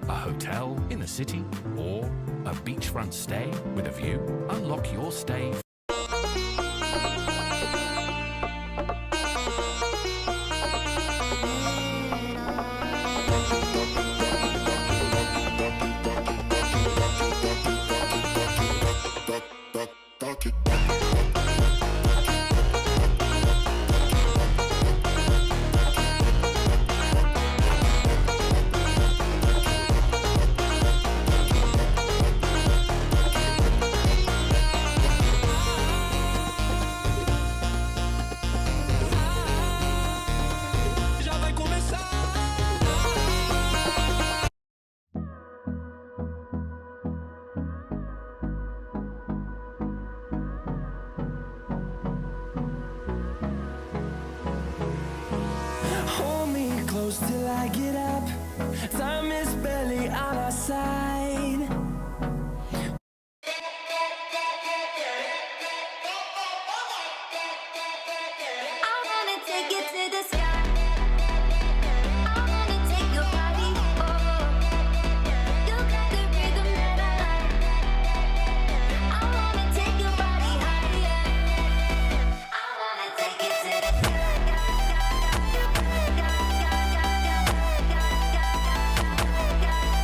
A hotel in the city or a beachfront stay with a view? Unlock your stay. Hold me close till I get up. Time is barely on our side. I wanna take you to the sky. I wanna take your body. Oh, you got the rhythm that I like. I wanna take your body higher. I wanna take you to the sky.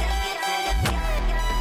Take it to the sky.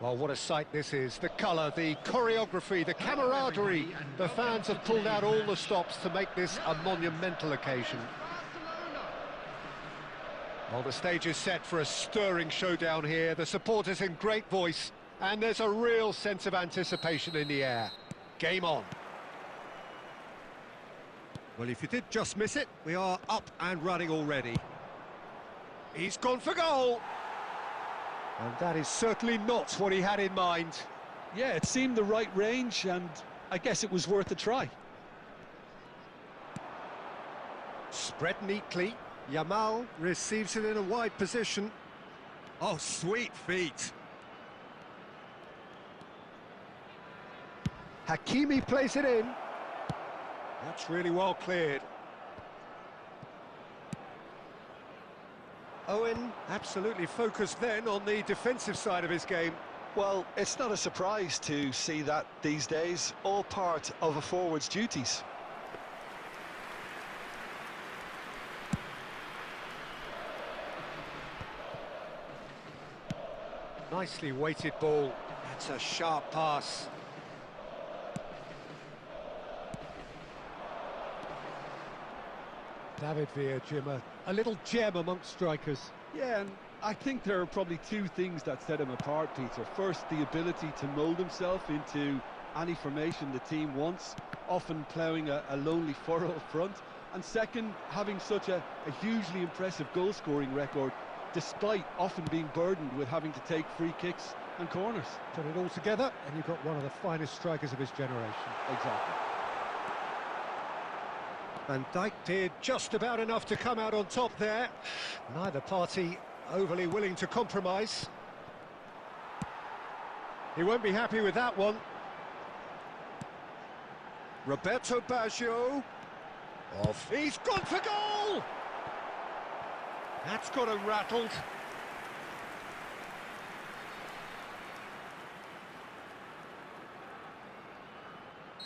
Well, what a sight this is. The colour, the choreography, the camaraderie. The fans have pulled out all the stops to make this a monumental occasion. Well, the stage is set for a stirring showdown here. The supporters in great voice, and there's a real sense of anticipation in the air. Game on. Well, if you did just miss it, we are up and running already. He's gone for goal! And that is certainly not what he had in mind. Yeah, it seemed the right range, and I guess it was worth a try. Spread neatly. Yamal receives it in a wide position. Oh, sweet feet. Hakimi plays it in. That's really well cleared. Owen absolutely focused then on the defensive side of his game. Well, it's not a surprise to see that these days, all part of a forward's duties. Nicely weighted ball. That's a sharp pass. David Villa, Jim, a little gem amongst strikers. Yeah, and I think there are probably two things that set him apart, Peter. First, the ability to mould himself into any formation the team wants, often ploughing a lonely furrow up front. And second, having such a hugely impressive goal-scoring record, despite often being burdened with having to take free kicks and corners. Put it all together, and you've got one of the finest strikers of his generation. Exactly. Van Dijk did just about enough to come out on top there. Neither party overly willing to compromise. He won't be happy with that one. Roberto Baggio. Off. He's gone for goal! That's got him rattled.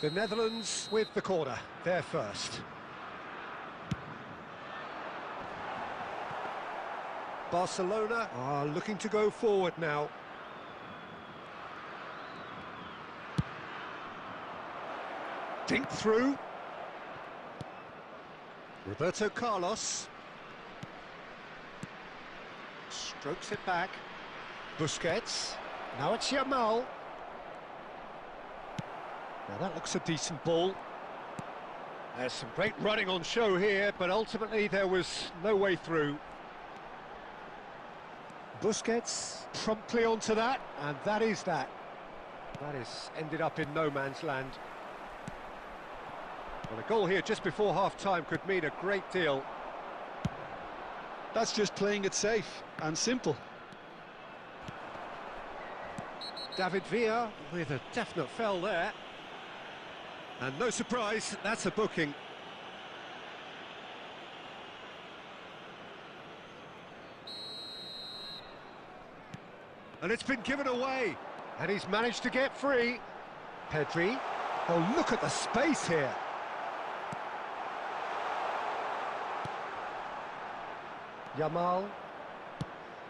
The Netherlands with the corner. They're first. Barcelona are looking to go forward now. Dink through. Roberto Carlos. Strokes it back. Busquets. Now it's Yamal. Now that looks a decent ball. There's some great running on show here, but ultimately there was no way through. Busquets promptly onto that, and that is that. That is ended up in no man's land. Well, a goal here just before half-time could mean a great deal. That's just playing it safe and simple. David Villa with a definite foul there. And no surprise, that's a booking. And it's been given away. And he's managed to get free. Pedri. Oh, look at the space here. Yamal.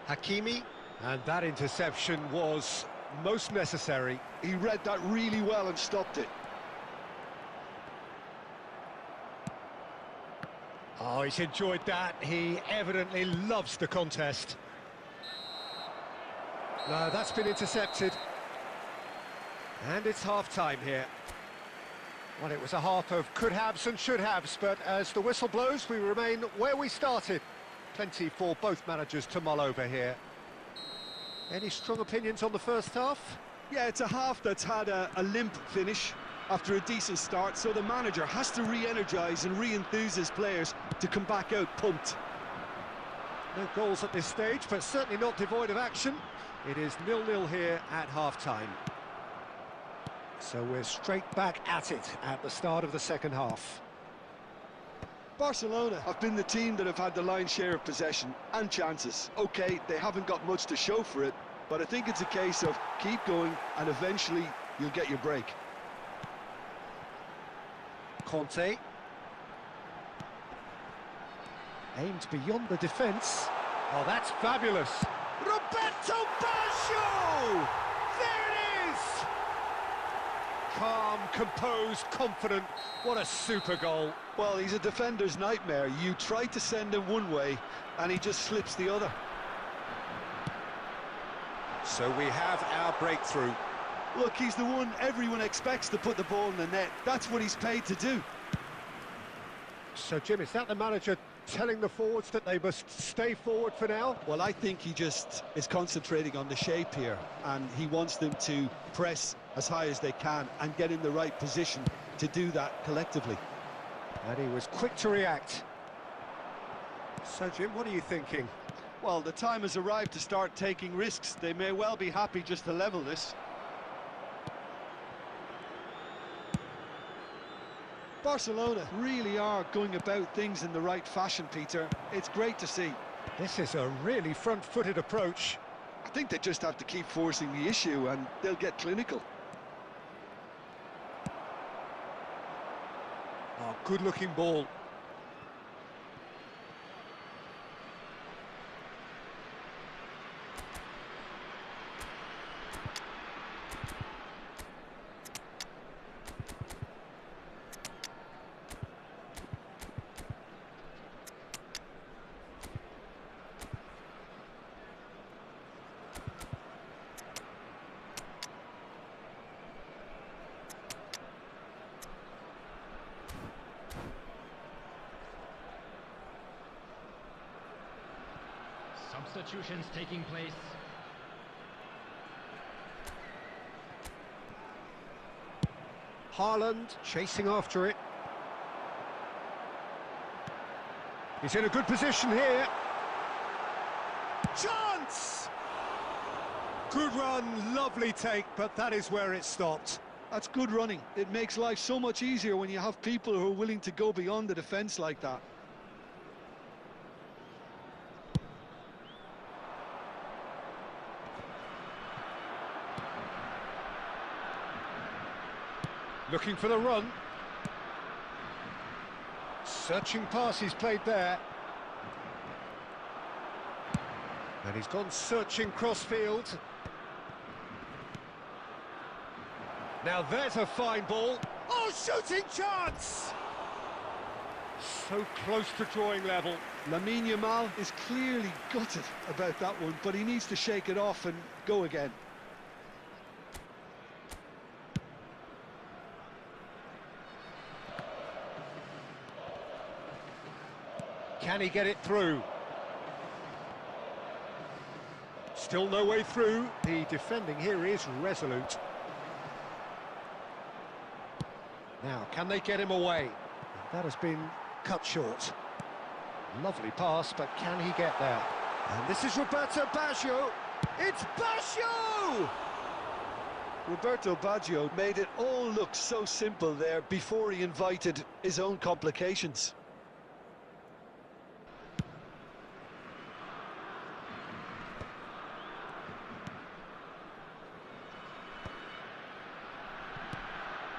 Hakimi. And that interception was most necessary. He read that really well and stopped it. Oh, he's enjoyed that. He evidently loves the contest. No, that's been intercepted. And it's half-time here. Well, it was a half of could-haves and should-haves, but as the whistle blows, we remain where we started. Plenty for both managers to mull over here. Any strong opinions on the first half? Yeah, it's a half that's had a limp finish after a decent start, so the manager has to re-energise and re-enthuse his players to come back out pumped. No goals at this stage, but certainly not devoid of action. It is 0-0 here at half-time. So we're straight back at it at the start of the second half. Barcelona have been the team that have had the lion's share of possession and chances. OK, they haven't got much to show for it, but I think it's a case of keep going and eventually you'll get your break. Conte. Aimed beyond the defence. Oh, that's fabulous. Roberto Baggio! There it is! Calm, composed, confident. What a super goal. Well, he's a defender's nightmare. You try to send him one way, and he just slips the other. So we have our breakthrough. Look, he's the one everyone expects to put the ball in the net. That's what he's paid to do. So, Jim, is that the manager telling the forwards that they must stay forward for now? Well, I think he just is concentrating on the shape here, and he wants them to press as high as they can and get in the right position to do that collectively. And he was quick to react. So, Jim, what are you thinking? Well, the time has arrived to start taking risks. They may well be happy just to level this. Barcelona really are going about things in the right fashion, Peter. It's great to see. This is a really front-footed approach. I think they just have to keep forcing the issue and they'll get clinical. Oh, good-looking ball. Substitutions taking place. Haaland chasing after it. He's in a good position here. Chance! Good run, lovely take, but that is where it stopped. That's good running. It makes life so much easier when you have people who are willing to go beyond the defence like that. Looking for the run. Searching pass he's played there. And he's gone searching cross-field. Now there's a fine ball. Oh, shooting chance! So close to drawing level. Lamine Yamal is clearly gutted about that one, but he needs to shake it off and go again. Can he get it through? Still no way through. The defending here is resolute. Now, can they get him away? That has been cut short. Lovely pass, but can he get there? And this is Roberto Baggio. It's Baggio! Roberto Baggio made it all look so simple there before he invited his own complications.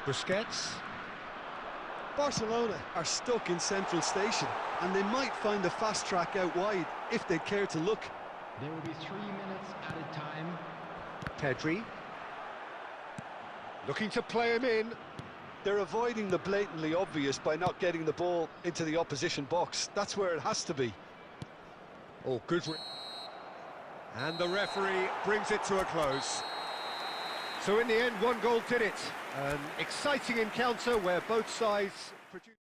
Busquets. Barcelona are stuck in Central Station, and they might find a fast track out wide if they care to look. There will be 3 minutes added time. Pedri. Looking to play him in. They're avoiding the blatantly obvious by not getting the ball into the opposition box. That's where it has to be. Oh, good. And the referee brings it to a close. So in the end, one goal did it. An exciting encounter where both sides produced...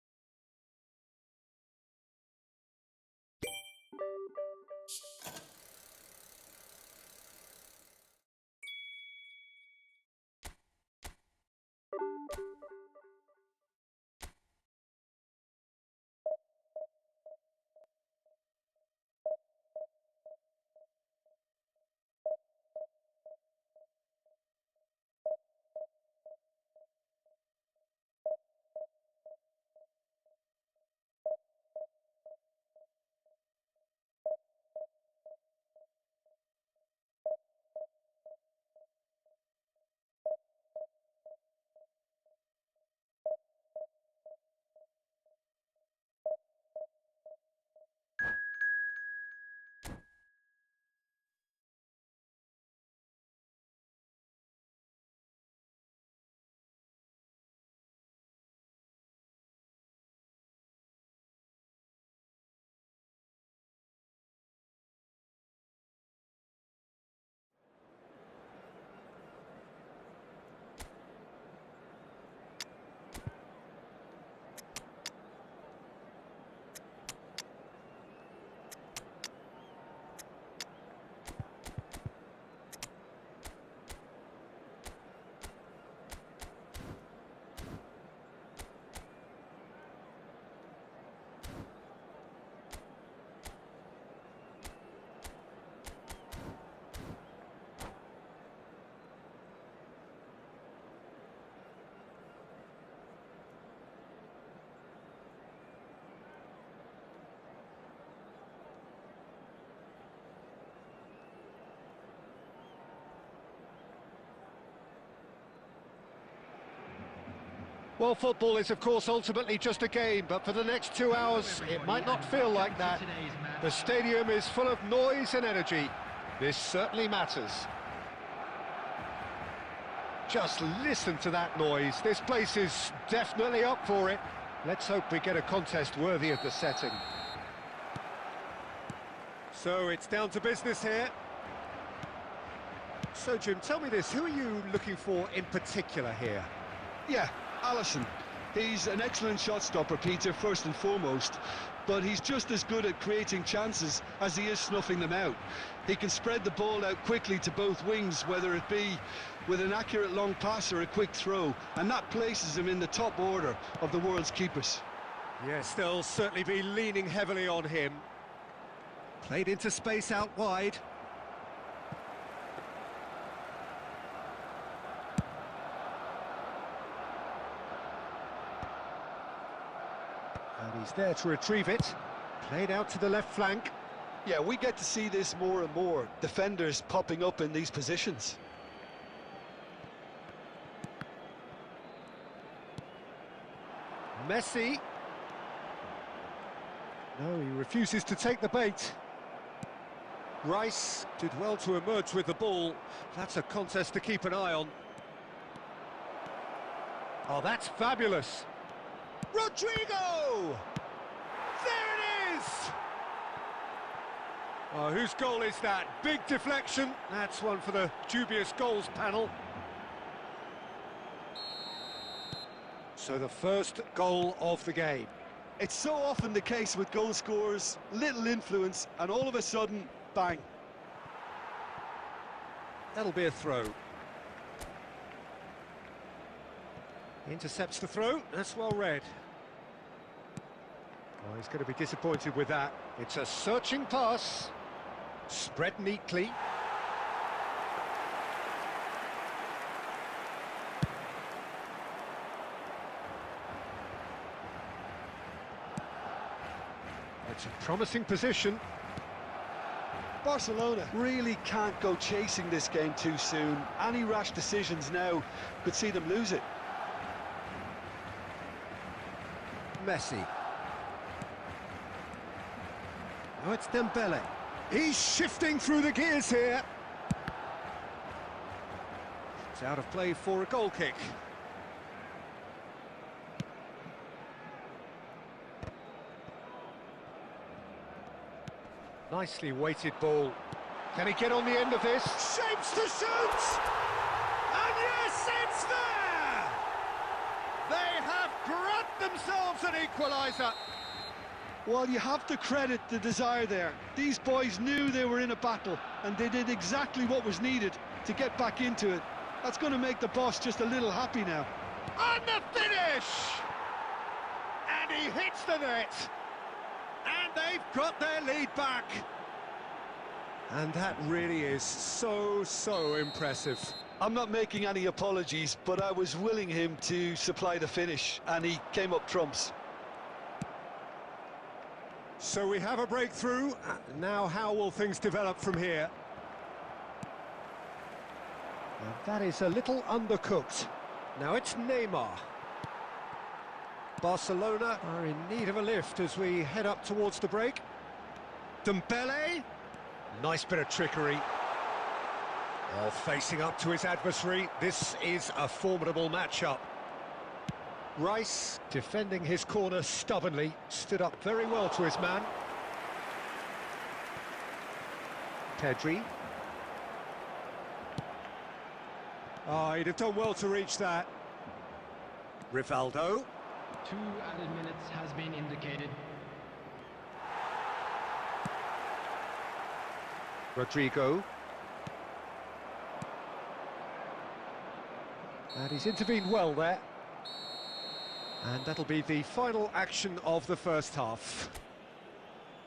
Well, football is, of course, ultimately just a game, but for the next 2 hours, it might not feel like that. The stadium is full of noise and energy. This certainly matters. Just listen to that noise. This place is definitely up for it. Let's hope we get a contest worthy of the setting. So it's down to business here. So, Jim, tell me this, who are you looking for in particular here? Yeah, Alisson. He's an excellent shot stopper, Peter, first and foremost, but he's just as good at creating chances as he is snuffing them out. He can spread the ball out quickly to both wings, whether it be with an accurate long pass or a quick throw, and that places him in the top order of the world's keepers. Yes, they'll certainly be leaning heavily on him. Played into space out wide. And he's there to retrieve it. Played out to the left flank. Yeah, we get to see this more and more, defenders popping up in these positions. Messi. No, he refuses to take the bait. Rice did well to emerge with the ball. That's a contest to keep an eye on. Oh, that's fabulous. Rodrigo! There it is! Oh, whose goal is that? Big deflection. That's one for the dubious goals panel. So the first goal of the game. It's so often the case with goal scorers, little influence, and all of a sudden, bang. That'll be a throw. Intercepts the throw, that's well read. Oh, he's going to be disappointed with that. It's a searching pass. Spread neatly. It's a promising position. Barcelona really can't go chasing this game too soon. Any rash decisions now could see them lose it. Messi. Oh, it's Dembele. He's shifting through the gears here. It's out of play for a goal kick. Nicely weighted ball. Can he get on the end of this? Shapes to shoot! And yes, it's there! They have grabbed themselves an equaliser. Well, you have to credit the desire there. These boys knew they were in a battle, and they did exactly what was needed to get back into it. That's going to make the boss just a little happy now. And the finish! And he hits the net. And they've got their lead back. And that really is so impressive. I'm not making any apologies, but I was willing him to supply the finish, and he came up trumps. So we have a breakthrough. Now how will things develop from here? And that is a little undercooked. Now it's Neymar. Barcelona are in need of a lift as we head up towards the break. Dembele. Nice bit of trickery. Oh, facing up to his adversary. This is a formidable matchup. Rice, defending his corner stubbornly, stood up very well to his man. Pedri. Oh, he'd have done well to reach that. Rivaldo. 2 added minutes has been indicated. Rodrigo. And he's intervened well there. And that'll be the final action of the first half.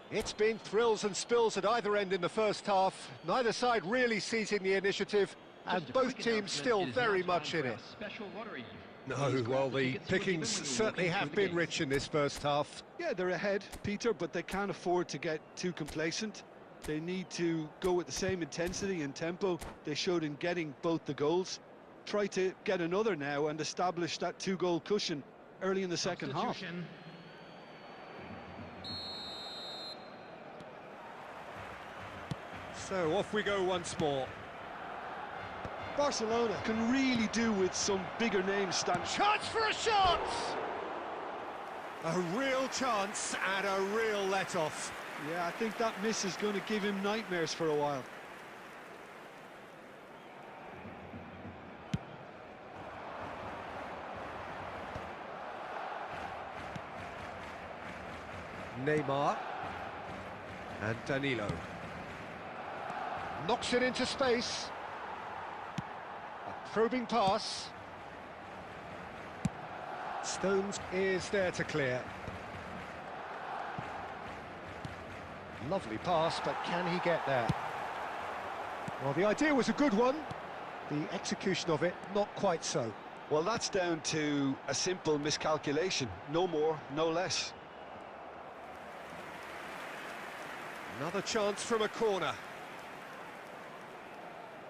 It's been thrills and spills at either end in the first half. Neither side really seizing the initiative, and both teams still very much in it. No, well, the pickings certainly have been rich in this first half. Yeah, they're ahead, Peter, but they can't afford to get too complacent. They need to go with the same intensity and tempo they showed in getting both the goals. try to get another now and establish that two-goal cushion early in the second half. Substitution. So off we go once more. Barcelona can really do with some bigger names standing. Chance for a shot! A real chance and a real let-off. Yeah, I think that miss is going to give him nightmares for a while. Neymar and Danilo. Knocks it into space. A probing pass. Stones is there to clear. Lovely pass, but can he get there? Well, the idea was a good one. The execution of it, not quite so. Well, that's down to a simple miscalculation. No more, no less. Another chance from a corner.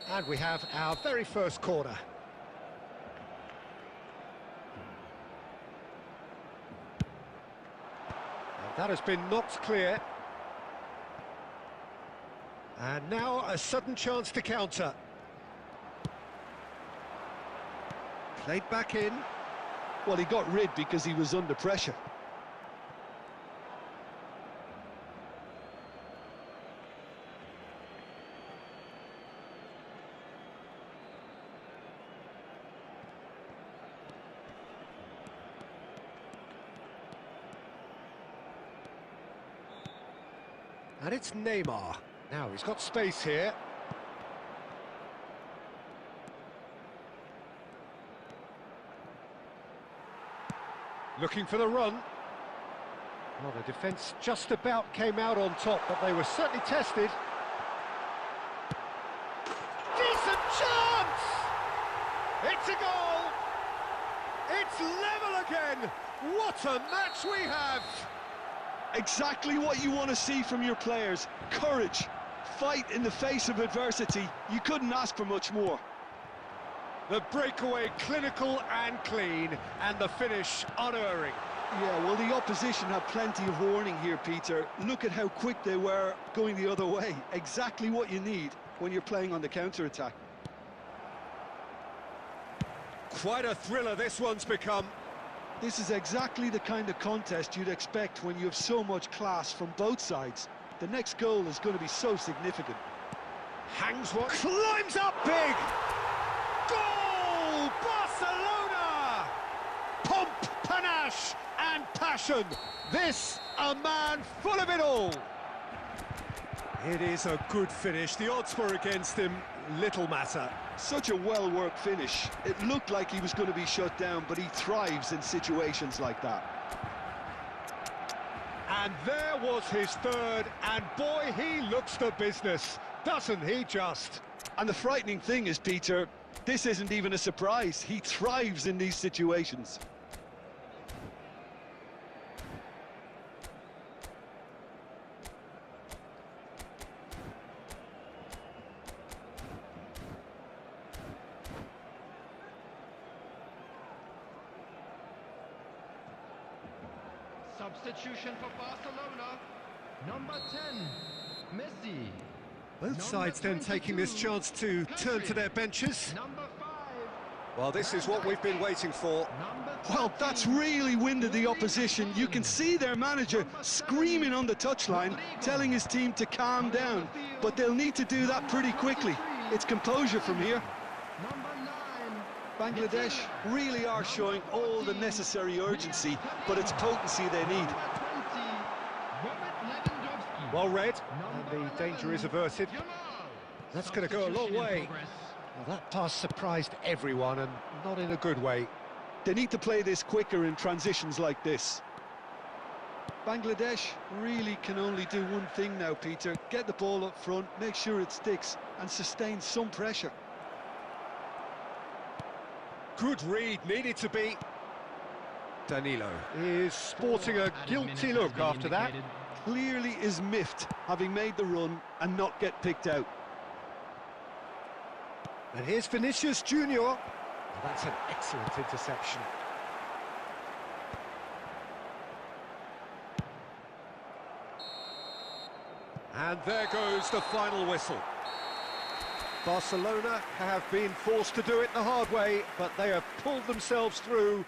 And we have our very first corner. And that has been knocked clear. And now a sudden chance to counter. Played back in. Well, he got rid because he was under pressure. And it's Neymar. Now he's got space here. Looking for the run. Well, the defence just about came out on top, but they were certainly tested. Decent chance! It's a goal! It's level again! What a match we have! Exactly what you want to see from your players. Courage, fight in the face of adversity. You couldn't ask for much more. The breakaway clinical and clean, and the finish unerring. Yeah, well, the opposition had plenty of warning here, Peter. Look at how quick they were going the other way. Exactly what you need when you're playing on the counter-attack. Quite a thriller this one's become. This is exactly the kind of contest you'd expect when you have so much class from both sides. The next goal is going to be so significant. Hangs one, climbs up big! Goal! Barcelona! Pomp, panache and passion. This, a man full of it all. It is a good finish. The odds were against him. Little matter. Such a well-worked finish. It looked like he was going to be shut down, but he thrives in situations like that. And there was his third, and boy, he looks the business, doesn't he just? And the frightening thing is, Peter, this isn't even a surprise. He thrives in these situations. Substitution for Barcelona. Number 10, Messi. Both sides then taking this chance to turn to their benches. Number 5. Well, this is what we've been waiting for. Number Well, that's really winded the opposition. You can see their manager screaming on the touchline, telling his team to calm down. But they'll need to do that pretty quickly. It's composure from here. Number 9. Bangladesh really are showing all the necessary urgency, but it's potency they need. Well read, and the danger is averted. That's going to go a long way. Well, that pass surprised everyone, and not in a good way. They need to play this quicker in transitions like this. Bangladesh really can only do one thing now, Peter. Get the ball up front, make sure it sticks, and sustain some pressure. Good read, needed to be. Danilo is sporting a guilty look after that. Clearly is miffed, having made the run and not get picked out. And here's Vinicius Junior. That's an excellent interception. And there goes the final whistle. Barcelona have been forced to do it the hard way, but they have pulled themselves through.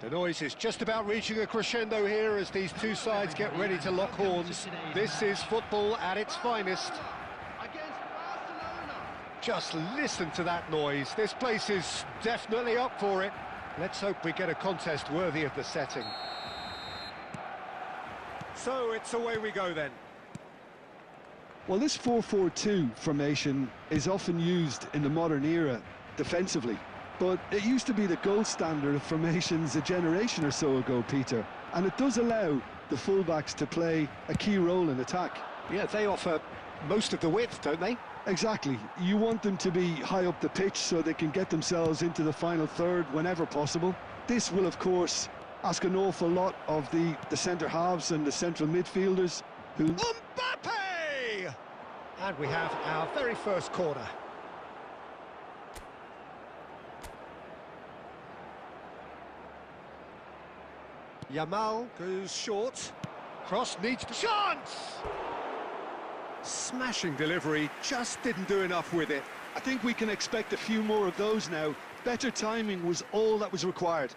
The noise is just about reaching a crescendo here as these two sides get ready to lock horns. This is football at its finest. Against Barcelona. Just listen to that noise. This place is definitely up for it. Let's hope we get a contest worthy of the setting. So it's away we go then. Well, this 4-4-2 formation is often used in the modern era defensively, but it used to be the gold standard of formations a generation or so ago, Peter, and it does allow the fullbacks to play a key role in attack. Yeah, they offer most of the width, don't they? Exactly. You want them to be high up the pitch so they can get themselves into the final third whenever possible. This will, of course, ask an awful lot of the centre halves and the central midfielders who... Mbappe! And we have our very first corner. Yamal goes short. Cross needs the chance! Smashing delivery, just didn't do enough with it. I think we can expect a few more of those now. Better timing was all that was required.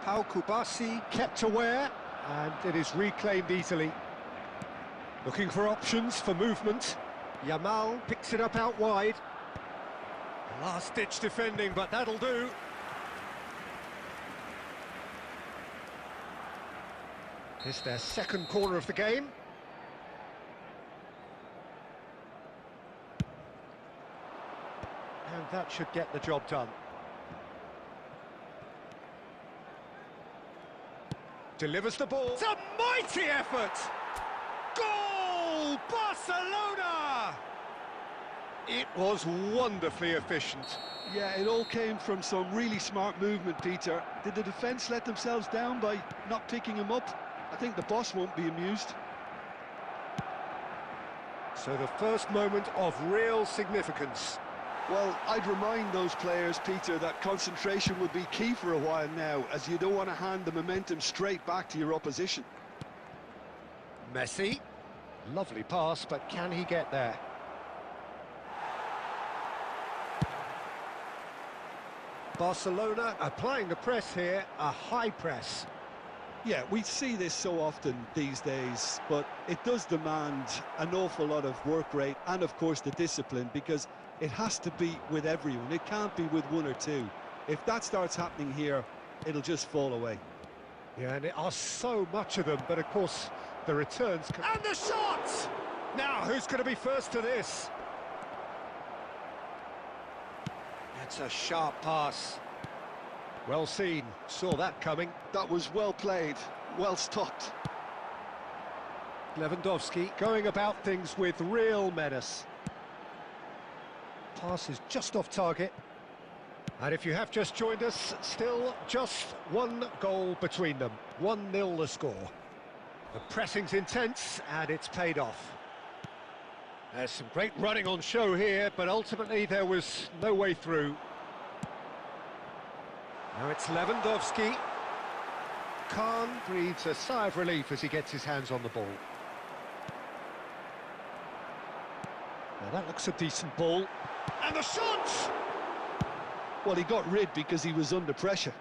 Pau Kubasi kept aware, and it is reclaimed easily. Looking for options for movement. Yamal picks it up out wide. Last-ditch defending, but that'll do. It's their second corner of the game. And that should get the job done. Delivers the ball. It's a mighty effort! Goal! Barcelona! It was wonderfully efficient. Yeah, it all came from some really smart movement, Peter. Did the defence let themselves down by not picking him up? I think the boss won't be amused. So the first moment of real significance. Well, I'd remind those players, Peter, that concentration will be key for a while now, as you don't want to hand the momentum straight back to your opposition. Messi. Lovely pass, but can he get there? Barcelona applying the press here, a high press. Yeah, we see this so often these days, but it does demand an awful lot of work rate and, of course, the discipline, because it has to be with everyone. It can't be with one or two. If that starts happening here, it'll just fall away. Yeah, and there are so much of them, but of course the returns... And the shot! Now, who's going to be first to this? That's a sharp pass. Well seen, saw that coming. That was well played, well stopped. Lewandowski going about things with real menace. Pass is just off target. And if you have just joined us, still just one goal between them. 1-0 the score. The pressing's intense and it's paid off. There's some great running on show here, but ultimately there was no way through. Now it's Lewandowski. Khan breathes a sigh of relief as he gets his hands on the ball. Now that looks a decent ball. And the shot! Well, he got rid because he was under pressure.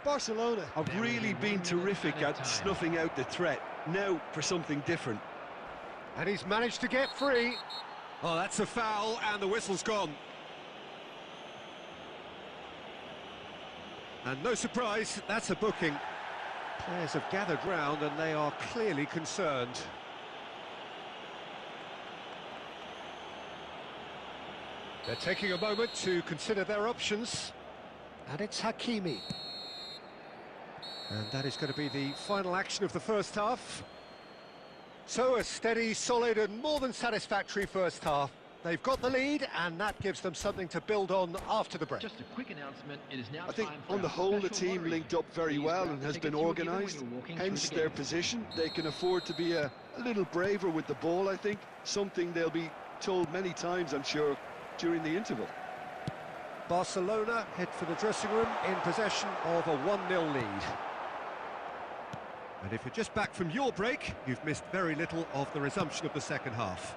Barcelona have really been terrific at snuffing out the threat. Now for something different. And he's managed to get free. Oh, that's a foul, and the whistle's gone. And no surprise, that's a booking. Players have gathered round and they are clearly concerned. They're taking a moment to consider their options. And it's Hakimi. And that is going to be the final action of the first half. So a steady, solid and more than satisfactory first half. They've got the lead and that gives them something to build on after the break. Just a quick announcement, it is now I think time for on the our whole the special team lottery. linked up very Please well grab and the has tickets been you were given when organised. you were walking Hence through the their gates. position. They can afford to be a little braver with the ball, I think. Something they'll be told many times, I'm sure, during the interval. Barcelona head for the dressing room in possession of a 1-0 lead. And if you're just back from your break, you've missed very little of the resumption of the second half.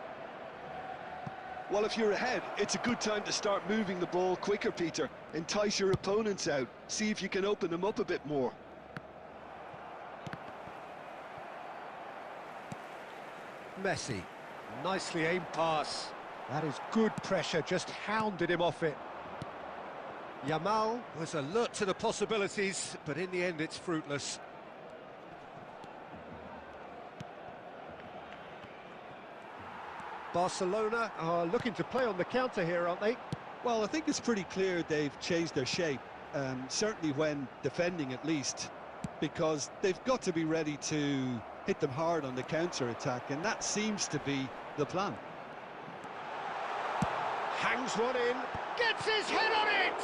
Well, if you're ahead, it's a good time to start moving the ball quicker, Peter. Entice your opponents out. See if you can open them up a bit more. Messi, nicely aimed pass. That is good pressure, just hounded him off it. Yamal was alert to the possibilities, but in the end it's fruitless. Barcelona are looking to play on the counter here, aren't they? Well, I think it's pretty clear they've changed their shape, certainly when defending at least, because they've got to be ready to hit them hard on the counter-attack, and that seems to be the plan. Hangs one in, gets his head on it!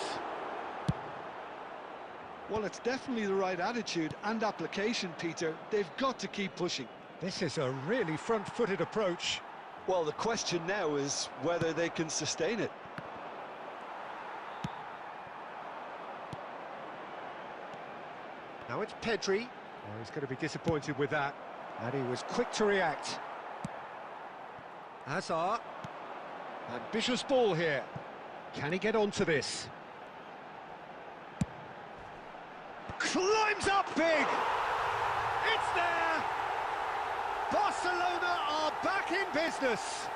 Well, it's definitely the right attitude and application, Peter. They've got to keep pushing. This is a really front-footed approach. Well, the question now is whether they can sustain it. Now it's Pedri. Oh, he's going to be disappointed with that. And he was quick to react. Hazard. Ambitious ball here. Can he get onto this? Climbs up big! It's there! Barcelona are back in business.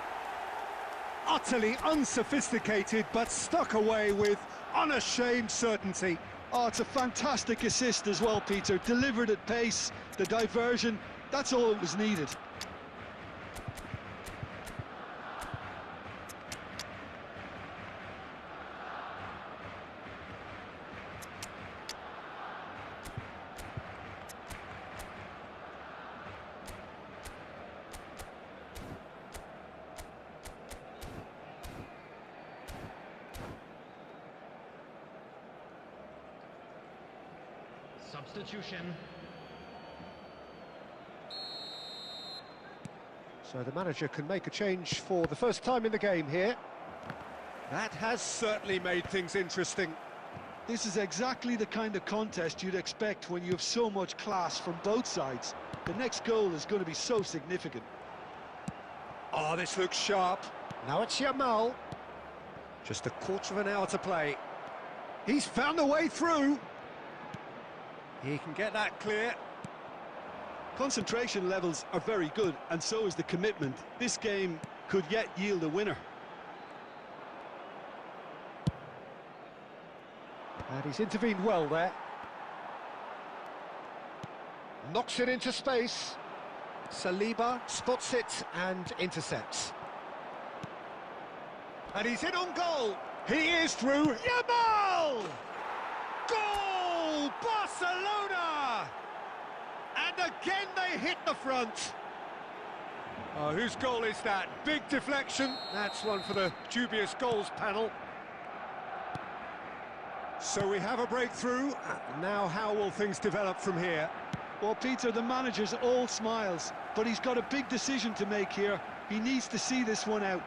Utterly unsophisticated, but stuck away with unashamed certainty. Oh, it's a fantastic assist as well, Peter. Delivered at pace, the diversion, that's all that was needed. Substitution. So the manager can make a change for the first time in the game here. That has certainly made things interesting. This is exactly the kind of contest you'd expect when you have so much class from both sides. The next goal is going to be so significant. Oh, this looks sharp. Now it's Yamal. Just a quarter of an hour to play. He's found a way through. He can get that clear. Concentration levels are very good, and so is the commitment. This game could yet yield a winner. And he's intervened well there. Knocks it into space. Saliba spots it and intercepts. And he's in on goal. He is through. Yamal! Goal! Barcelona! And again they hit the front. Oh, whose goal is that? Big deflection. That's one for the dubious goals panel. So we have a breakthrough. Now how will things develop from here? Well, Peter, the manager's all smiles, but he's got a big decision to make here. He needs to see this one out.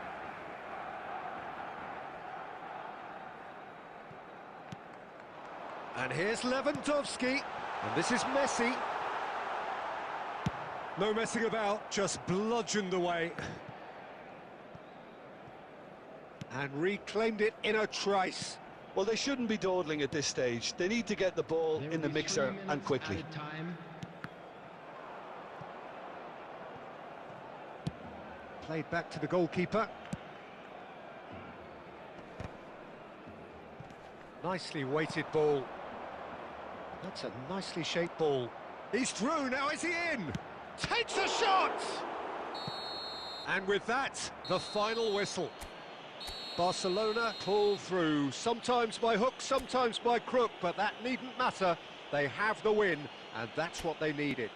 And here's Lewandowski, and this is Messi. No messing about, just bludgeoned away. And reclaimed it in a trice. Well, they shouldn't be dawdling at this stage. They need to get the ball in the mixer and quickly. Played back to the goalkeeper. Nicely weighted ball. That's a nicely shaped ball. He's through, now is he in? Takes a shot! And with that, the final whistle. Barcelona pull through, sometimes by hook, sometimes by crook, but that needn't matter. They have the win, and that's what they needed.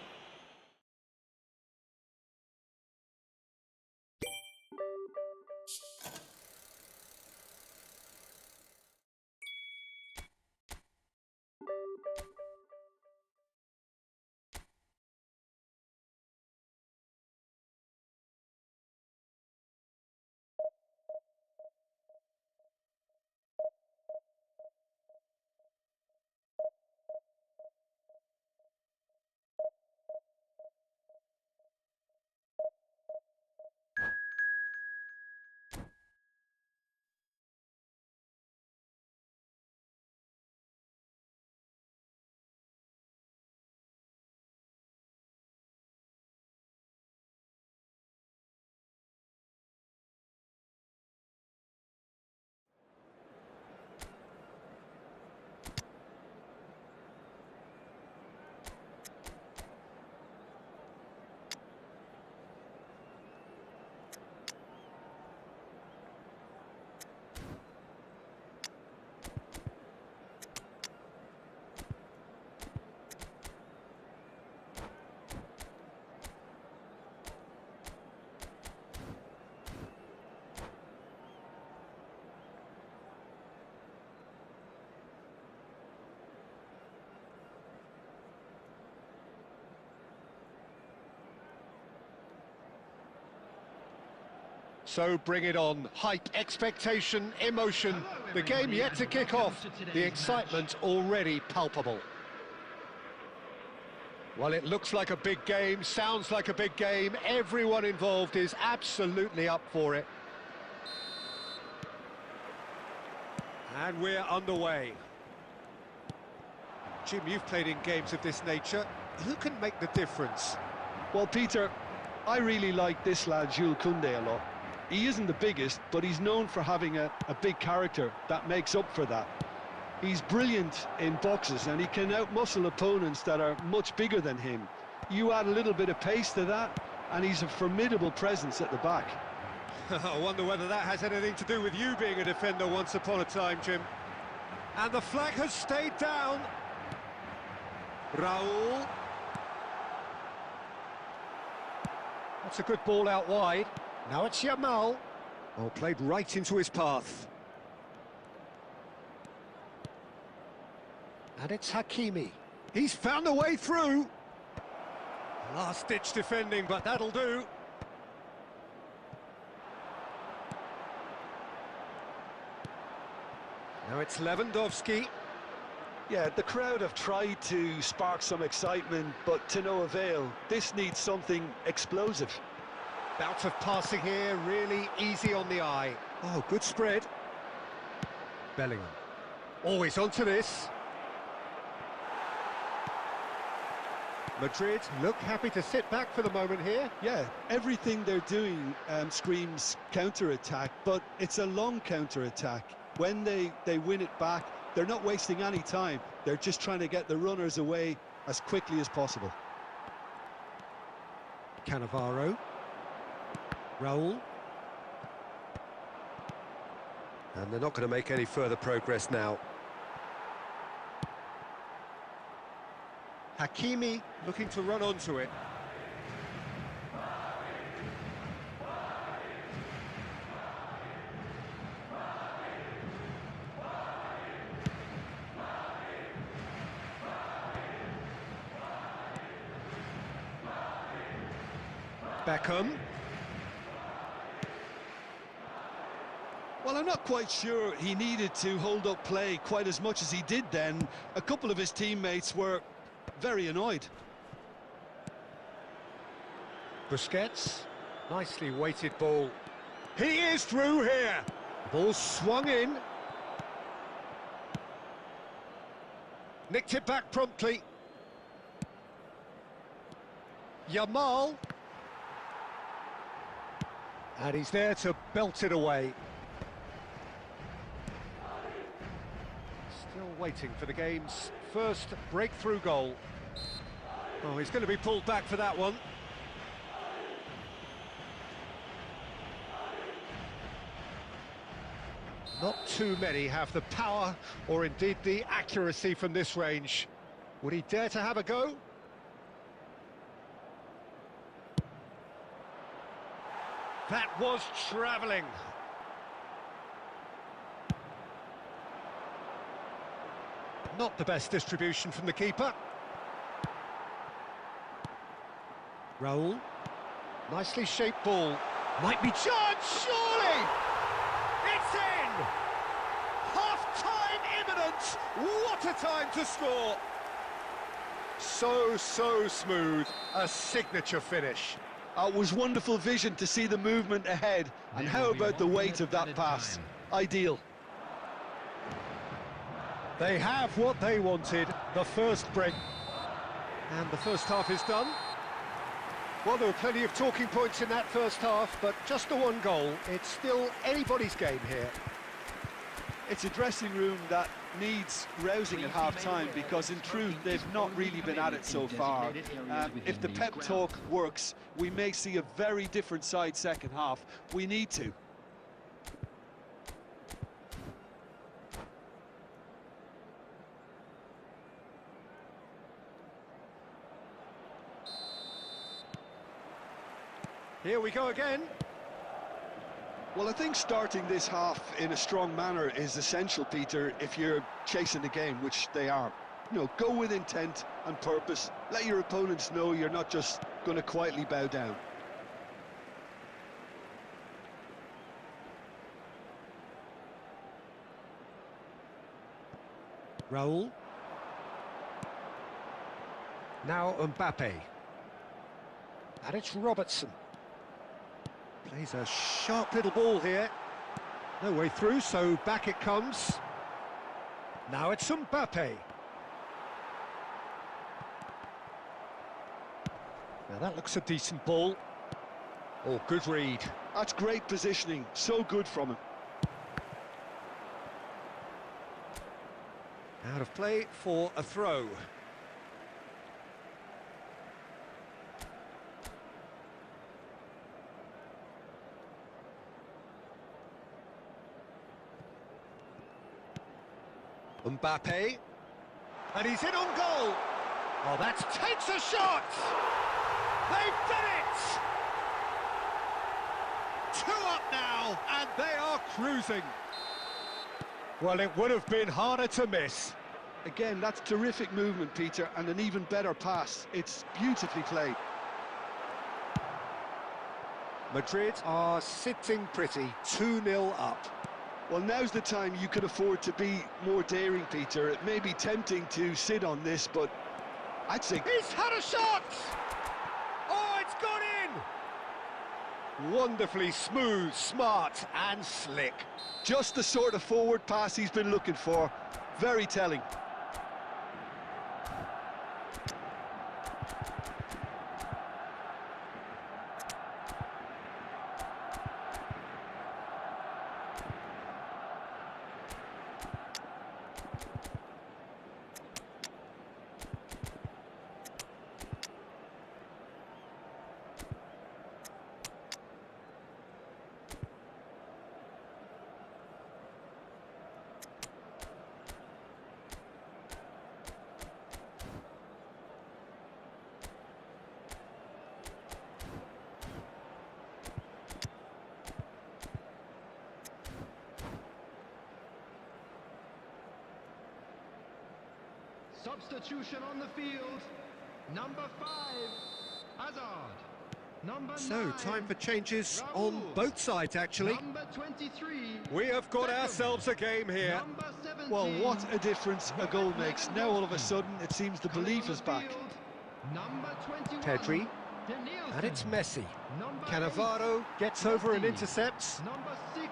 So bring it on. Hype, expectation, emotion. The game yet to kick off. The excitement already palpable. Well, it looks like a big game, sounds like a big game. Everyone involved is absolutely up for it. And we're underway. Jim, you've played in games of this nature. Who can make the difference? Well, Peter, I really like this lad, Jules Koundé, a lot. He isn't the biggest, but he's known for having a big character that makes up for that. He's brilliant in boxes, and he can outmuscle opponents that are much bigger than him. You add a little bit of pace to that, and he's a formidable presence at the back. I wonder whether that has anything to do with you being a defender once upon a time, Jim. And the flag has stayed down. Raul. That's a good ball out wide. Now it's Yamal. Oh, played right into his path. And it's Hakimi. He's found a way through. Last-ditch defending, but that'll do. Now it's Lewandowski. Yeah, the crowd have tried to spark some excitement, but to no avail. This needs something explosive. Bout of passing here, really easy on the eye. Oh, good spread. Bellingham. Always onto this. Madrid look happy to sit back for the moment here. Yeah, everything they're doing screams counter-attack, but it's a long counter-attack. When they win it back, they're not wasting any time. They're just trying to get the runners away as quickly as possible. Cannavaro. Raul. And they're not going to make any further progress now. Hakimi looking to run onto it. Beckham. Well, I'm not quite sure he needed to hold up play quite as much as he did then. A couple of his teammates were very annoyed. Busquets. Nicely weighted ball. He is through here. Ball swung in. Nicked it back promptly. Yamal. And he's there to belt it away. Still waiting for the game's first breakthrough goal. Oh, he's going to be pulled back for that one. Not too many have the power or indeed the accuracy from this range. Would he dare to have a go? That was travelling. Not the best distribution from the keeper. Raul. Nicely shaped ball. Might be chance, surely! It's in! Half-time imminent! What a time to score! So smooth. A signature finish. It was wonderful vision to see the movement ahead. And how about the weight of that pass? Ideal. They have what they wanted, the first break. And the first half is done. Well, there were plenty of talking points in that first half, but just the one goal. It's still anybody's game here. It's a dressing room that needs rousing at half-time because in truth they've not really been at it so far. If the pep talk works, we may see a very different side second half. We need to. Here we go again. Well, I think starting this half in a strong manner is essential, Peter, if you're chasing the game, which they are. You know, go with intent and purpose. Let your opponents know you're not just going to quietly bow down. Raul. Now Mbappe. And it's Robertson. Plays a sharp little ball here. No way through, so back it comes. Now it's Mbappe. Now that looks a decent ball. Oh, good read. That's great positioning, so good from him. Out of play for a throw. Mbappe, and he's in on goal. Oh, that takes a shot. They've done it. 2 up now, and they are cruising. Well, it would have been harder to miss. Again, that's terrific movement, Peter, and an even better pass. It's beautifully played. Madrid are sitting pretty, 2-0 up. Well, now's the time you can afford to be more daring, Peter. It may be tempting to sit on this, but I'd say... He's had a shot! Oh, it's gone in! Wonderfully smooth, smart and slick. Just the sort of forward pass he's been looking for. Very telling. Substitution on the field. Number 5, Hazard. Number So, 9, time for changes Raoul. on both sides, actually. Number 23. We have got Beckham. ourselves a game here. Number 17. Well, what a difference a goal makes. Now all of a sudden it seems the belief is back. Number 21. Pedri, Danielson. and it's Messi. Number Cannavaro gets over and 8. intercepts. Number 6,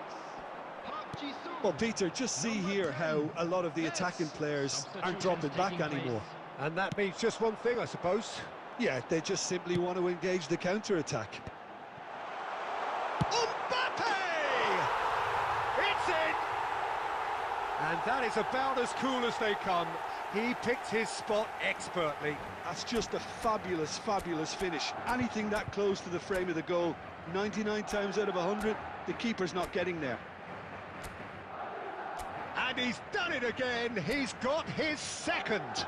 Park Ji-sung. Well, Peter, just see here how a lot of the attacking players aren't dropping back anymore. And that means just one thing, I suppose. Yeah, they just simply want to engage the counter-attack. Mbappe! It's in! And that is about as cool as they come. He picked his spot expertly. That's just a fabulous, fabulous finish. Anything that close to the frame of the goal, 99 times out of 100, the keeper's not getting there. And he's done it again. He's got his second.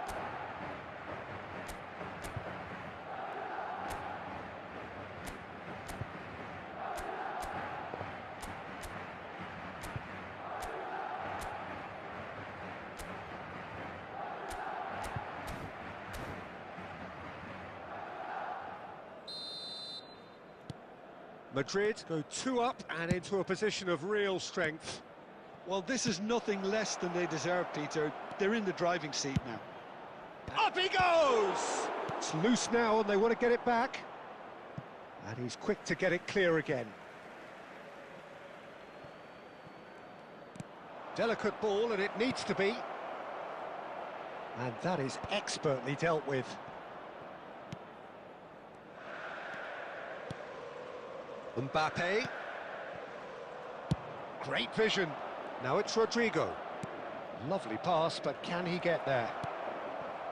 Madrid go 2 up and into a position of real strength. Well, this is nothing less than they deserve, Peter. They're in the driving seat now. Up he goes! It's loose now and they want to get it back. And he's quick to get it clear again. Delicate ball, and it needs to be. And that is expertly dealt with. Mbappe. Great vision. Now it's Rodrigo. Lovely pass, but can he get there?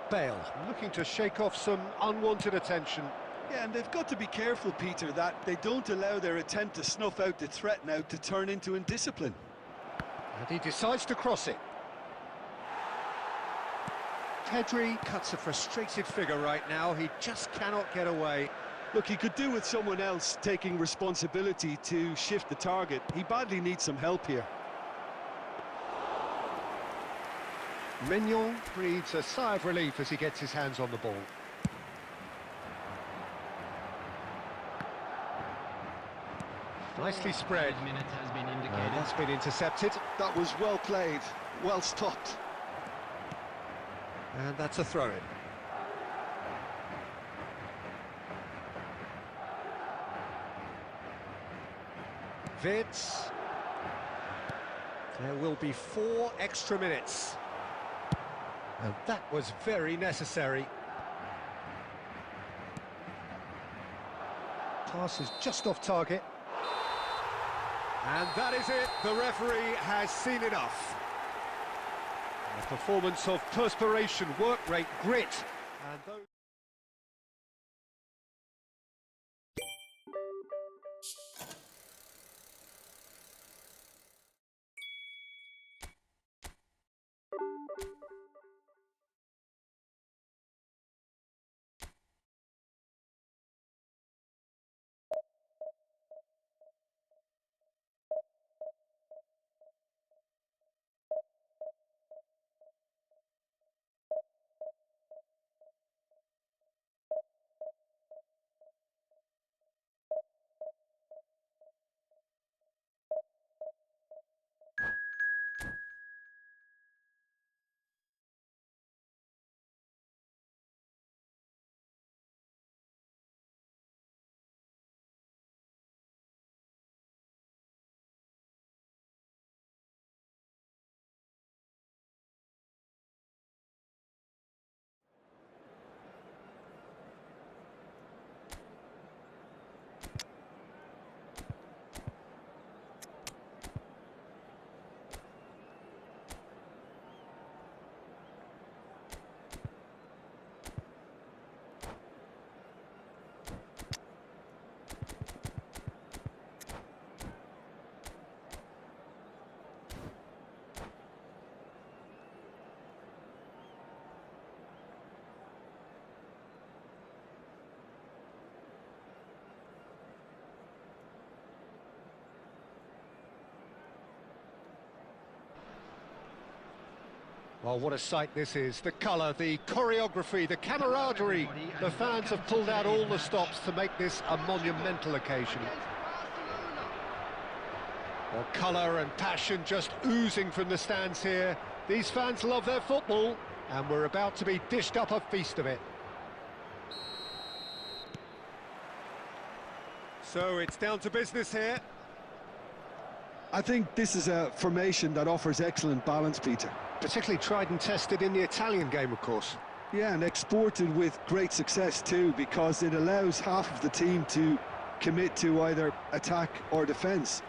Bale, looking to shake off some unwanted attention. Yeah, and they've got to be careful, Peter, that they don't allow their attempt to snuff out the threat now to turn into indiscipline. And he decides to cross it. Pedri cuts a frustrated figure right now. He just cannot get away. Look, he could do with someone else taking responsibility to shift the target. He badly needs some help here. Mignon breathes a sigh of relief as he gets his hands on the ball. Nicely spread. 5 minutes has been And indicated. that's been intercepted. That was well played, well stopped. And that's a throw-in. Vids. There will be 4 extra minutes. And that was very necessary. Pass is just off target. And that is it. The referee has seen enough. A performance of perspiration, work rate, grit. And those Well, what a sight this is. The colour, the choreography, the camaraderie. The fans have pulled out all the stops to make this a monumental occasion. Well, colour and passion just oozing from the stands here. These fans love their football, and we're about to be dished up a feast of it. So it's down to business here. I think this is a formation that offers excellent balance, Peter. Particularly tried and tested in the Italian game, of course. Yeah, and exported with great success too, because it allows half of the team to commit to either attack or defence.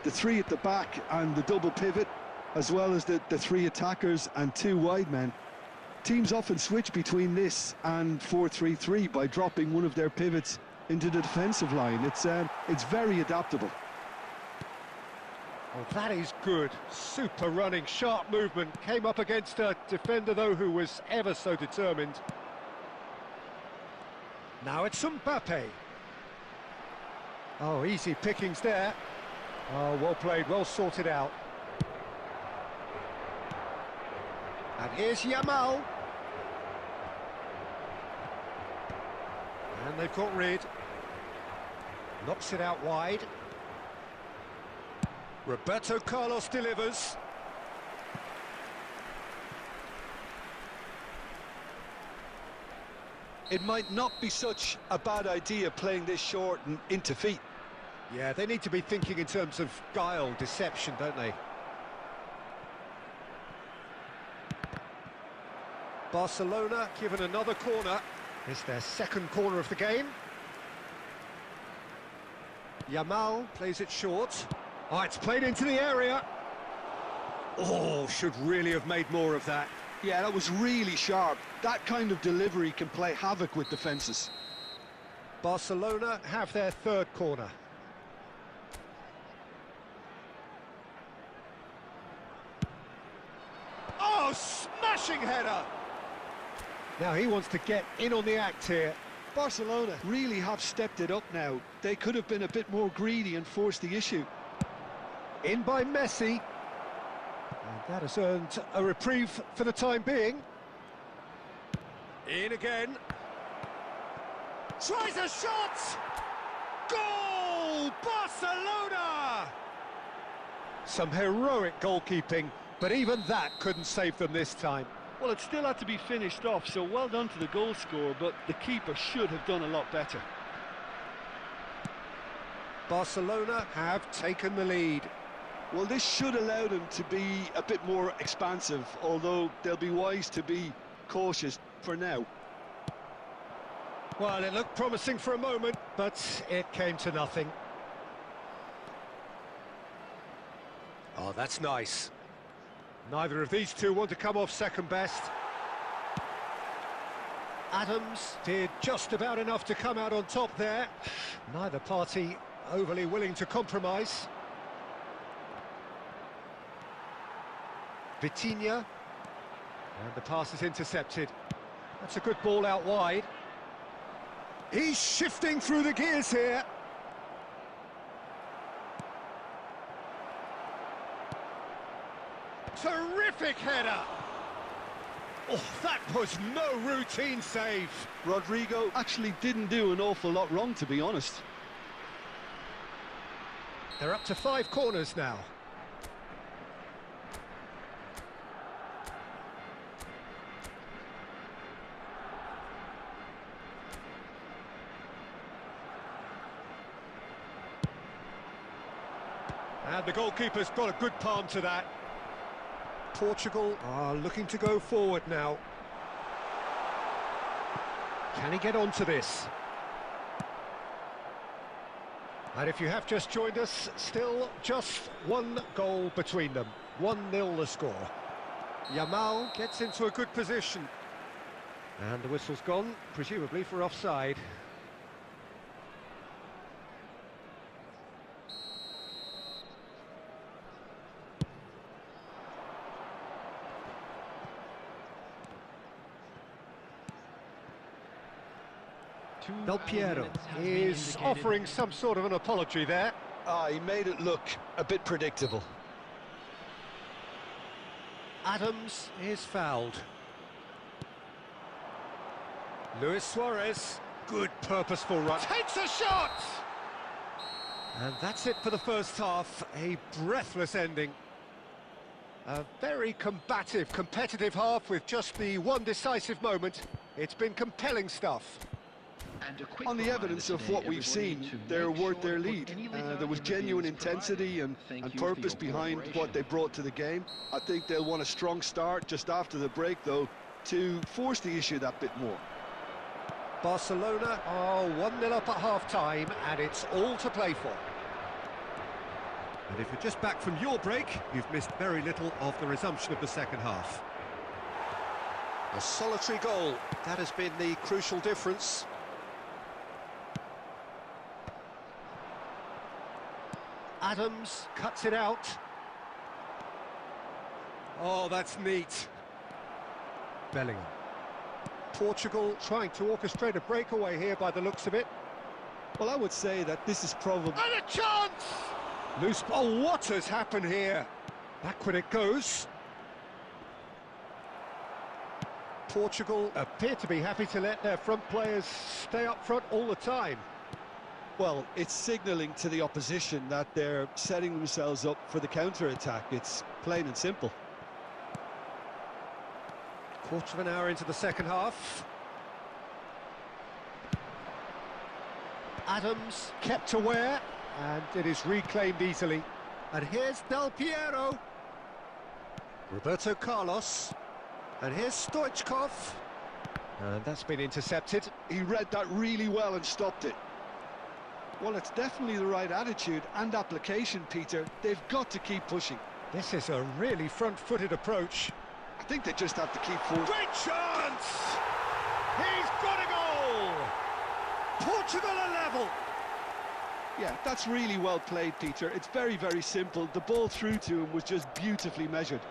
The three at the back and the double pivot, as well as the three attackers and two wide men. Teams often switch between this and 4-3-3 by dropping one of their pivots into the defensive line. It's very adaptable. Oh, that is good. Super running, sharp movement. Came up against a defender, though, who was ever so determined. Now it's Mbappe. Oh, easy pickings there. Oh, well played, well sorted out. And here's Yamal. And they've got rid. Knocks it out wide. Roberto Carlos delivers. It might not be such a bad idea playing this short and into feet. Yeah, they need to be thinking in terms of guile, deception, don't they? Barcelona given another corner. It's their second corner of the game. Yamal plays it short. Oh, it's played into the area. Oh, should really have made more of that. Yeah, that was really sharp. That kind of delivery can play havoc with defences. Barcelona have their third corner. Oh, smashing header! Now he wants to get in on the act here. Barcelona really have stepped it up now. They could have been a bit more greedy and forced the issue. In by Messi. And that has earned a reprieve for the time being. In again. Tries a shot! Goal! Barcelona! Some heroic goalkeeping, but even that couldn't save them this time. Well, it still had to be finished off, so well done to the goal scorer, but the keeper should have done a lot better. Barcelona have taken the lead. Well, this should allow them to be a bit more expansive, although they'll be wise to be cautious for now. Well, it looked promising for a moment, but it came to nothing. Oh, that's nice. Neither of these two want to come off second best. Adams did just about enough to come out on top there. Neither party overly willing to compromise. Vitinha. And the pass is intercepted. That's a good ball out wide. He's shifting through the gears here. Terrific header! Oh, that was no routine save. Rodrigo actually didn't do an awful lot wrong, to be honest. They're up to 5 corners now. And the goalkeeper's got a good palm to that. Portugal are looking to go forward now. Can he get onto this? And if you have just joined us, still just one goal between them. 1-0 the score. Yamal gets into a good position. And the whistle's gone, presumably for offside. Del Piero is offering some sort of an apology there. He made it look a bit predictable. Adams is fouled. Luis Suarez, good purposeful run. Takes a shot! And that's it for the first half, a breathless ending. A very combative, competitive half with just the one decisive moment. It's been compelling stuff. On the evidence of what we've seen, they're worth their lead. There was genuine intensity and purpose behind what they brought to the game. I think they'll want a strong start just after the break, though, to force the issue that bit more. Barcelona are 1-0 up at half-time, and it's all to play for. And if you're just back from your break, you've missed very little of the resumption of the second half. A solitary goal, that has been the crucial difference. Adams cuts it out. Oh, that's neat. Bellingham. Portugal trying to orchestrate a breakaway here by the looks of it. Well, I would say that this is probably... And a chance! Loose ball, what has happened here? Backward it goes. Portugal appear to be happy to let their front players stay up front all the time. Well, it's signalling to the opposition that they're setting themselves up for the counter-attack. It's plain and simple. Quarter of an hour into the second half. Adams kept aware, and it is reclaimed easily. And here's Del Piero. Roberto Carlos. And here's Stoichkov. And that's been intercepted. He read that really well and stopped it. Well, it's definitely the right attitude and application, Peter. They've got to keep pushing. This is a really front-footed approach. I think they just have to keep forward. Great chance! He's got a goal! Portugal are level! Yeah, that's really well played, Peter. It's very, very simple. The ball through to him was just beautifully measured.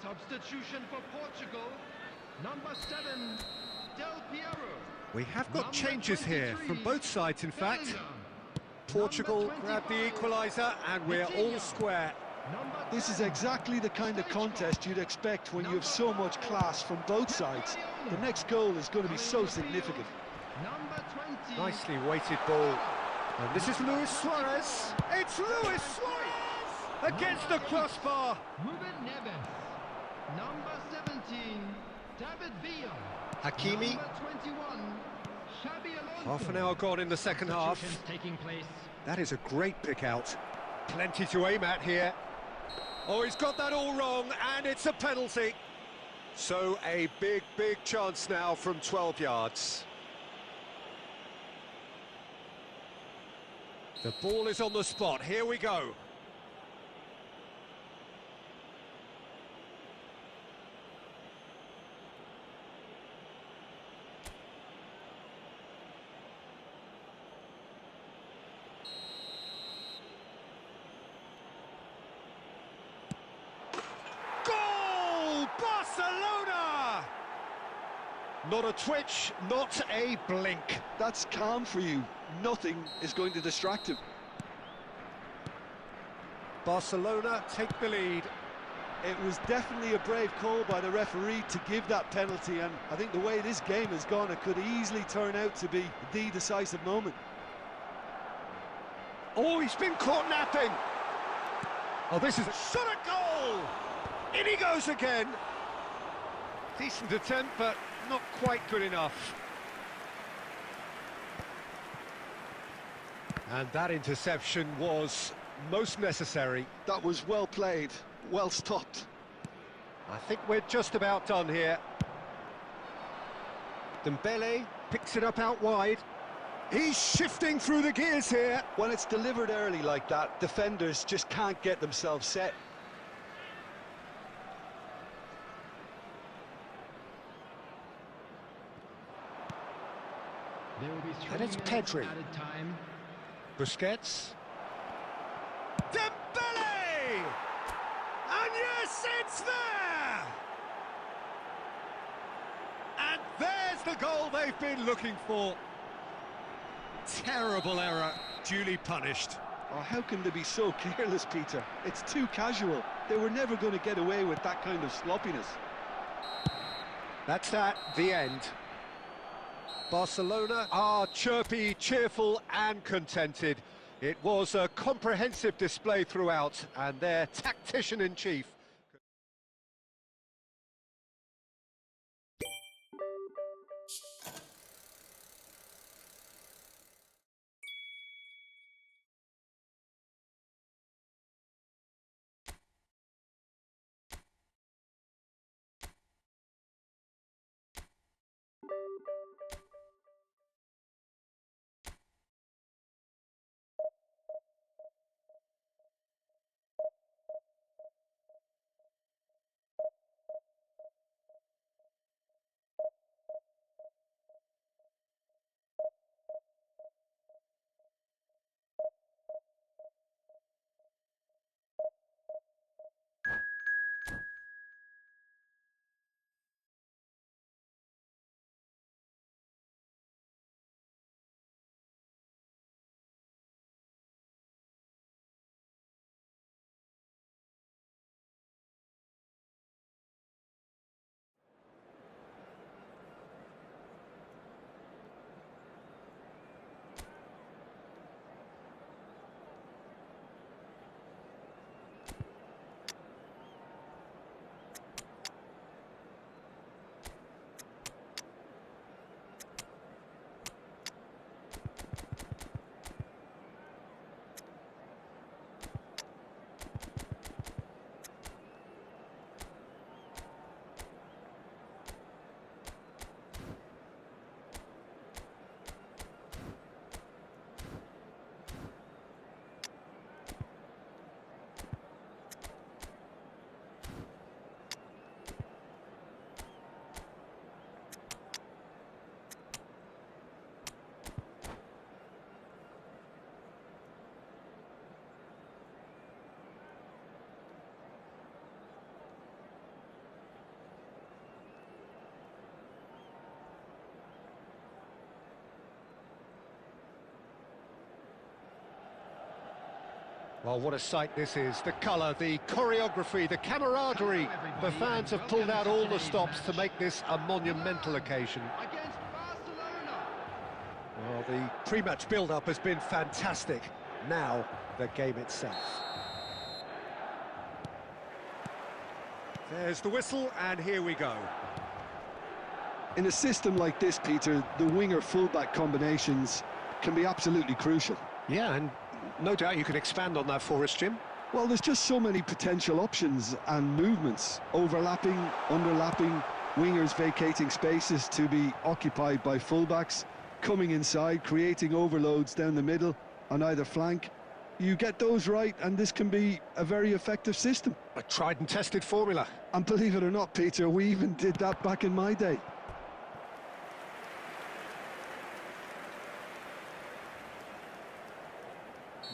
Substitution for Portugal. Number 7, Del Piero. We have got Number changes here 23, from both sides, in fact. Bellingham. Portugal Number grabbed the 25, equaliser, and we're all Coutinho. square. Number This is 10, exactly the kind of contest you'd expect when you have so much class from both sides. The next goal is going to be so significant. Number 20. Nicely weighted ball. And this is Luis Suarez. It's Luis Suarez against the crossbar. Ruben Neves. Number 17, David Villa. Hakimi. Number 21, Xabi Alonso. Half an hour gone in the second half. Taking place. That is a great pick out. Plenty to aim at here. Oh, he's got that all wrong, and it's a penalty. So a big, big chance now from 12 yards. The ball is on the spot. Here we go. Barcelona! Not a twitch, not a blink. That's calm for you. Nothing is going to distract him. Barcelona take the lead. It was definitely a brave call by the referee to give that penalty, and I think the way this game has gone, it could easily turn out to be the decisive moment. Oh, he's been caught napping. Oh, this is a shot at goal! In he goes again. Decent attempt, but not quite good enough. And that interception was most necessary. That was well played, well stopped. I think we're just about done here. Dembele picks it up out wide. He's shifting through the gears here. When it's delivered early like that, defenders just can't get themselves set. There will be And it's 3 minutes Pedri. added time. Busquets. Dembele! And yes, it's there! And there's the goal they've been looking for. Terrible error, duly punished. Oh, how can they be so careless, Peter? It's too casual. They were never going to get away with that kind of sloppiness. That's that, the end. Barcelona are chirpy, cheerful and contented. It was a comprehensive display throughout, and their tactician-in-chief Well, what a sight this is. The colour, the choreography, the camaraderie. The fans have pulled out all the stops to make this a monumental occasion. Against Barcelona. Well, the pre-match build-up has been fantastic. Now, the game itself. There's the whistle, and here we go. In a system like this, Peter, the winger-fullback combinations can be absolutely crucial. Yeah, and no doubt you can expand on that for us, Jim. Well, there's just so many potential options and movements, overlapping, underlapping, wingers vacating spaces to be occupied by fullbacks, coming inside, creating overloads down the middle on either flank. You get those right, and this can be a very effective system. A tried and tested formula. And believe it or not, Peter, we even did that back in my day.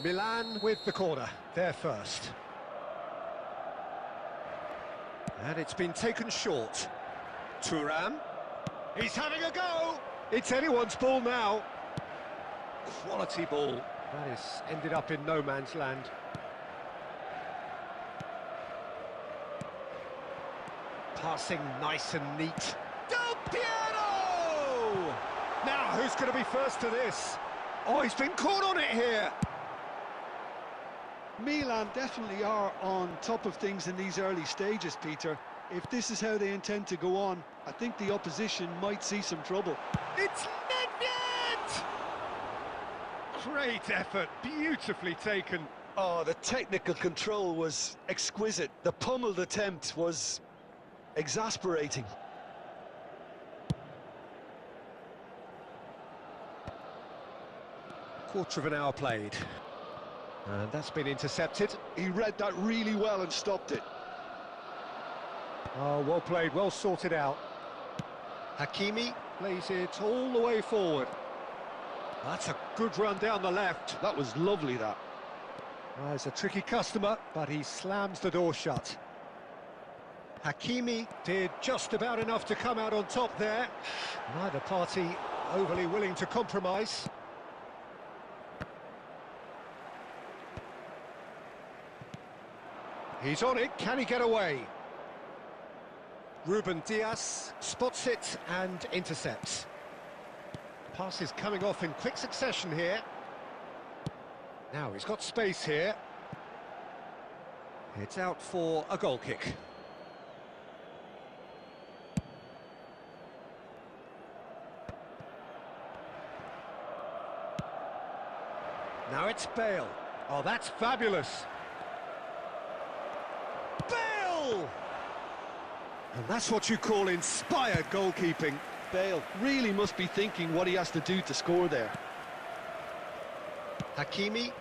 Milan with the corner, there first. And it's been taken short. Thuram. He's having a go! It's anyone's ball now. Quality ball. That has ended up in no man's land. Passing nice and neat. Del Piero! Now, who's going to be first to this? Oh, he's been caught on it here. Milan definitely are on top of things in these early stages, Peter. If this is how they intend to go on, I think the opposition might see some trouble. It's Nedved! Great effort, beautifully taken. Oh, the technical control was exquisite. The pummeled attempt was exasperating. Quarter of an hour played. And that's been intercepted. He read that really well and stopped it. Oh, well played, well sorted out. Hakimi plays it all the way forward. That's a good run down the left. That was lovely, that. Well, he's a tricky customer, but he slams the door shut. Hakimi did just about enough to come out on top there. Neither party overly willing to compromise. He's on it, can he get away? Ruben Diaz spots it and intercepts. Pass is coming off in quick succession here. Now he's got space here. It's out for a goal kick. Now it's Bale. Oh, that's fabulous. Bale! And that's what you call inspired goalkeeping. Bale really must be thinking what he has to do to score there. Hakimi.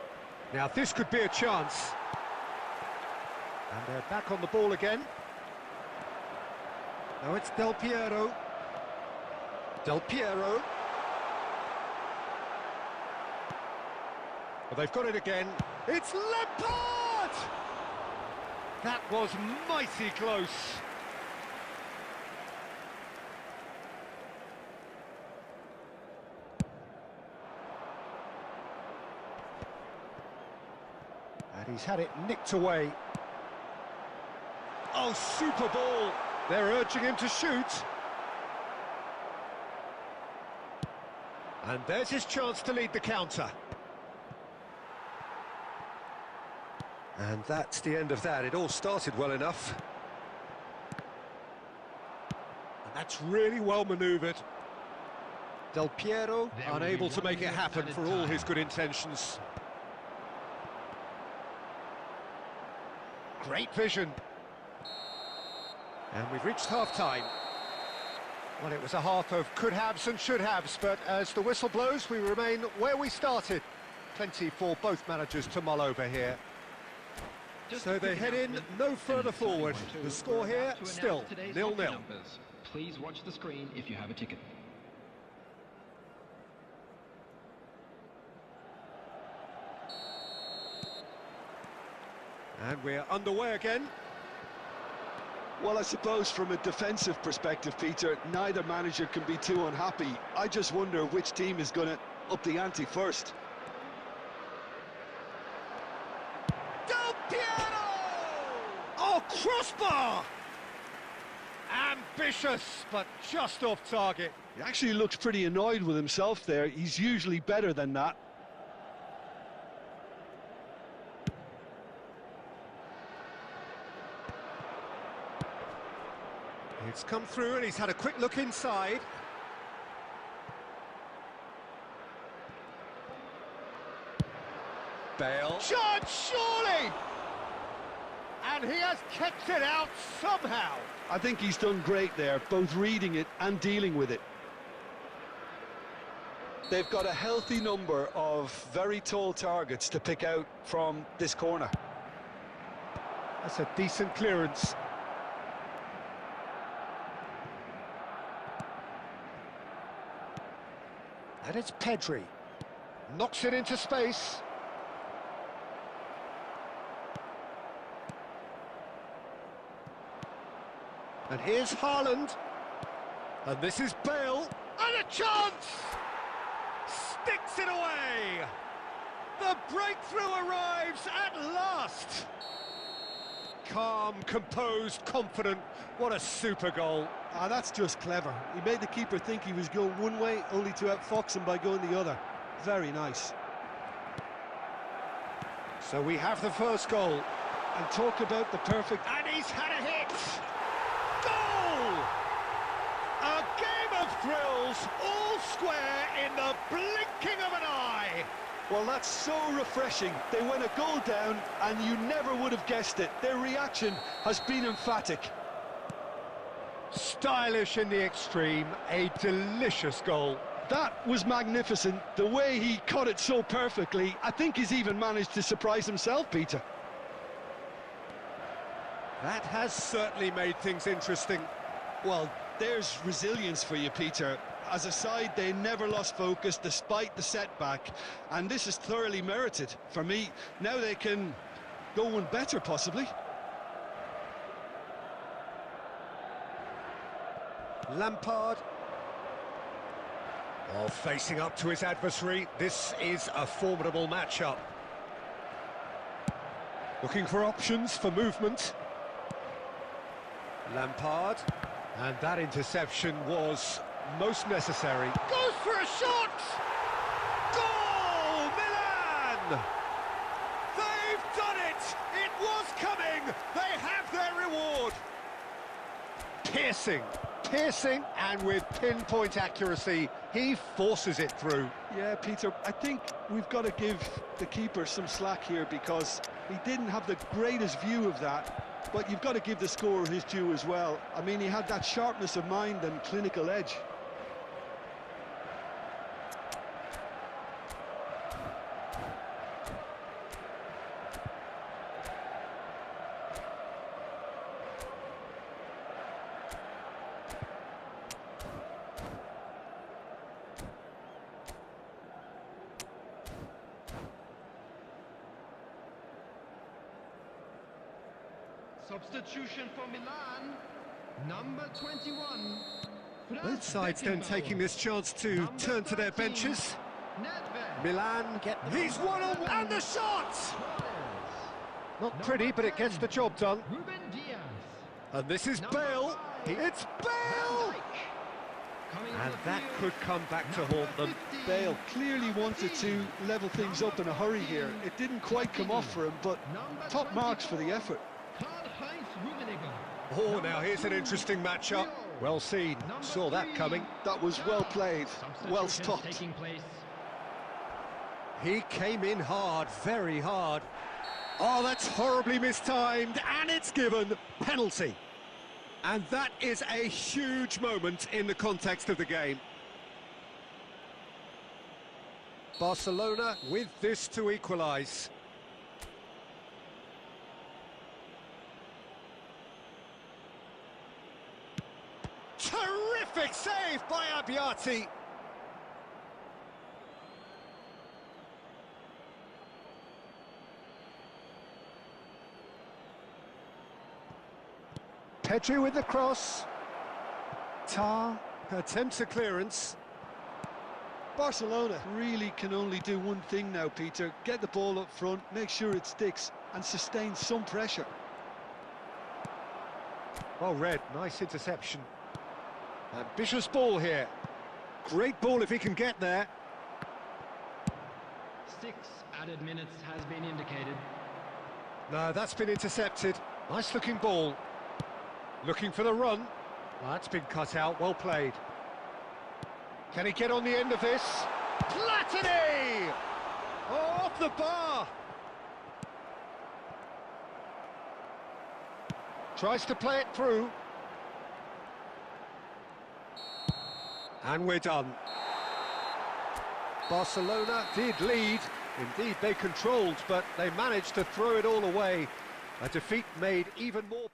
Now this could be a chance. And they're back on the ball again. Now it's Del Piero. Del Piero. Well, they've got it again. It's Lampard! That was mighty close. And he's had it nicked away. Oh, super ball. They're urging him to shoot. And there's his chance to lead the counter. And that's the end of that. It all started well enough. And that's really well manoeuvred. Del Piero unable to make it happen for all his good intentions. Great vision. And we've reached half-time. Well, it was a half of could-haves and should-haves, but as the whistle blows, we remain where we started. Plenty for both managers to mull over here. So they head in no further forward. The score here, still 0-0. Please watch the screen if you have a ticket. And we're underway again. Well, I suppose from a defensive perspective, Peter, neither manager can be too unhappy. I just wonder which team is going to up the ante first. Del Piero! Oh, crossbar! Ambitious, but just off target. He actually looks pretty annoyed with himself there. He's usually better than that. It's come through and he's had a quick look inside. Bale. Shot, surely! And he has kept it out somehow. I think he's done great there, both reading it and dealing with it. They've got a healthy number of very tall targets to pick out from this corner. That's a decent clearance. And it's Pedri. Knocks it into space. And here's Haaland. And this is Bale. And a chance! Sticks it away! The breakthrough arrives at last! Calm, composed, confident. What a super goal. Ah, that's just clever. He made the keeper think he was going one way, only to outfox him by going the other. Very nice. So we have the first goal. And talk about the perfect... And he's had a hit! Goal! A game of thrills, all square in the blinking of an eye. Well, that's so refreshing. They went a goal down, and you never would have guessed it. Their reaction has been emphatic. Stylish in the extreme, a delicious goal. That was magnificent. The way he cut it so perfectly, I think he's even managed to surprise himself, Peter. That has certainly made things interesting. Well, there's resilience for you, Peter. As a side, they never lost focus despite the setback, and this is thoroughly merited. For me, now they can go one better, possibly. Lampard. While facing up to his adversary, this is a formidable matchup. Looking for options for movement. Lampard. And that interception was most necessary. Goes for a shot! Goal! Milan! They've done it! It was coming! They have their reward! Piercing, and with pinpoint accuracy, he forces it through. Yeah, Peter, I think we've got to give the keeper some slack here because he didn't have the greatest view of that, but you've got to give the scorer his due as well. I mean, he had that sharpness of mind and clinical edge. Substitution for Milan, number 21. Both sides then taking this chance to turn to their benches. Milan get he's one on and the shot! Not pretty, but it gets the job done. Ruben Diaz. And this is Bale. It's Bale! And that could come back to haunt them. Bale clearly wanted to level things up in a hurry here. It didn't quite come off for him, but top marks for the effort. Oh, now here's an interesting matchup. Well seen, saw that coming. That was well played, well stopped. He came in hard, very hard. Oh, that's horribly mistimed, and it's given penalty. And that is a huge moment in the context of the game. Barcelona with this to equalise. Terrific save by Abbiati. Pedri with the cross. Tar attempts a clearance. Barcelona really can only do one thing now, Peter. Get the ball up front, make sure it sticks, and sustain some pressure. Well read, nice interception. Ambitious ball here. Great ball if he can get there. 6 added minutes has been indicated. No, that's been intercepted. Nice looking ball. Looking for the run. Well, that's been cut out, well played. Can he get on the end of this? Platini! Oh, off the bar! Tries to play it through. And we're done. Barcelona did lead. Indeed, they controlled, but they managed to throw it all away. A defeat made even more...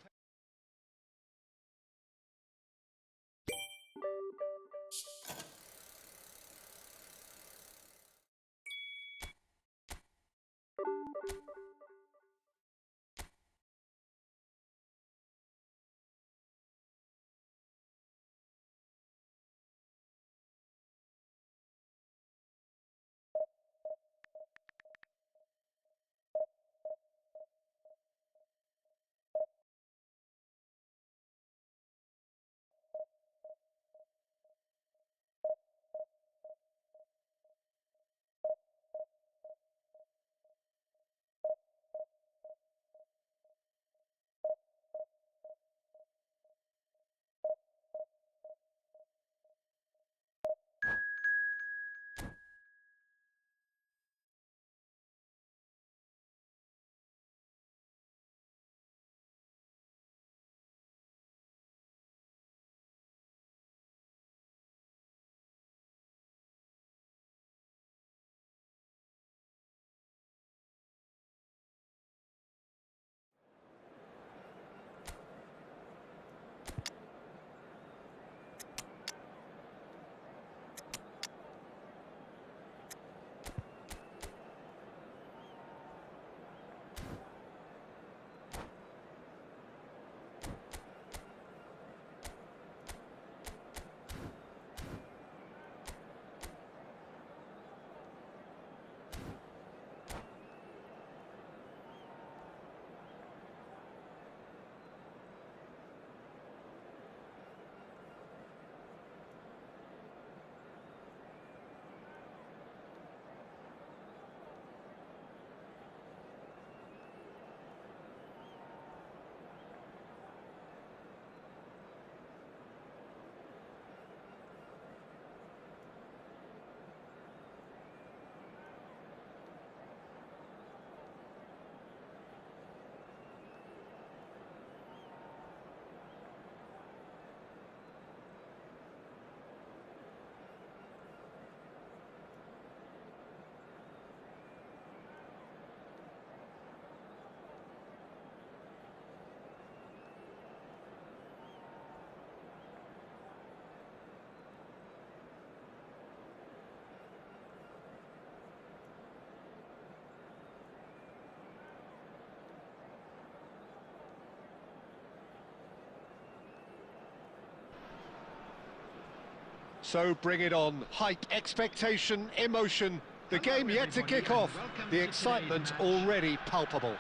So bring it on. Hype, expectation, emotion. The game yet to kick off. The excitement already palpable.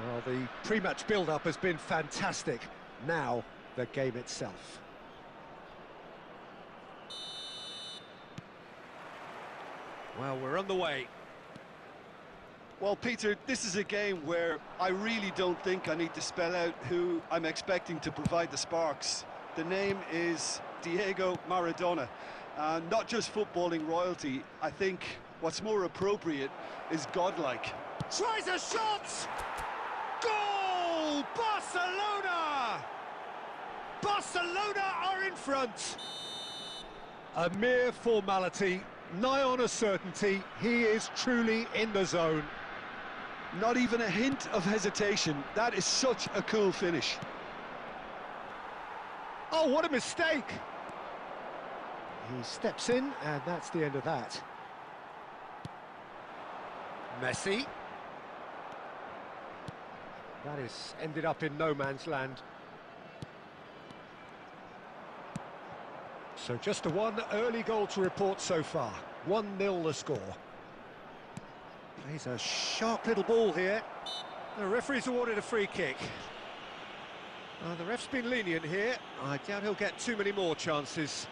Well, the pre-match build-up has been fantastic. Now, the game itself. Well, we're on the way. Well, Peter, this is a game where I really don't think I need to spell out who I'm expecting to provide the sparks. The name is Diego Maradona. Not just footballing royalty, I think what's more appropriate is godlike. Tries a shot! Goal! Barcelona! Barcelona are in front! A mere formality, nigh on a certainty, he is truly in the zone. Not even a hint of hesitation. That is such a cool finish. Oh, what a mistake! He steps in, and that's the end of that. Messi. That is ended up in no man's land. So just the one early goal to report so far. 1-0 the score. Plays a sharp little ball here. The referee's awarded a free kick. The ref's been lenient here. I doubt he'll get too many more chances.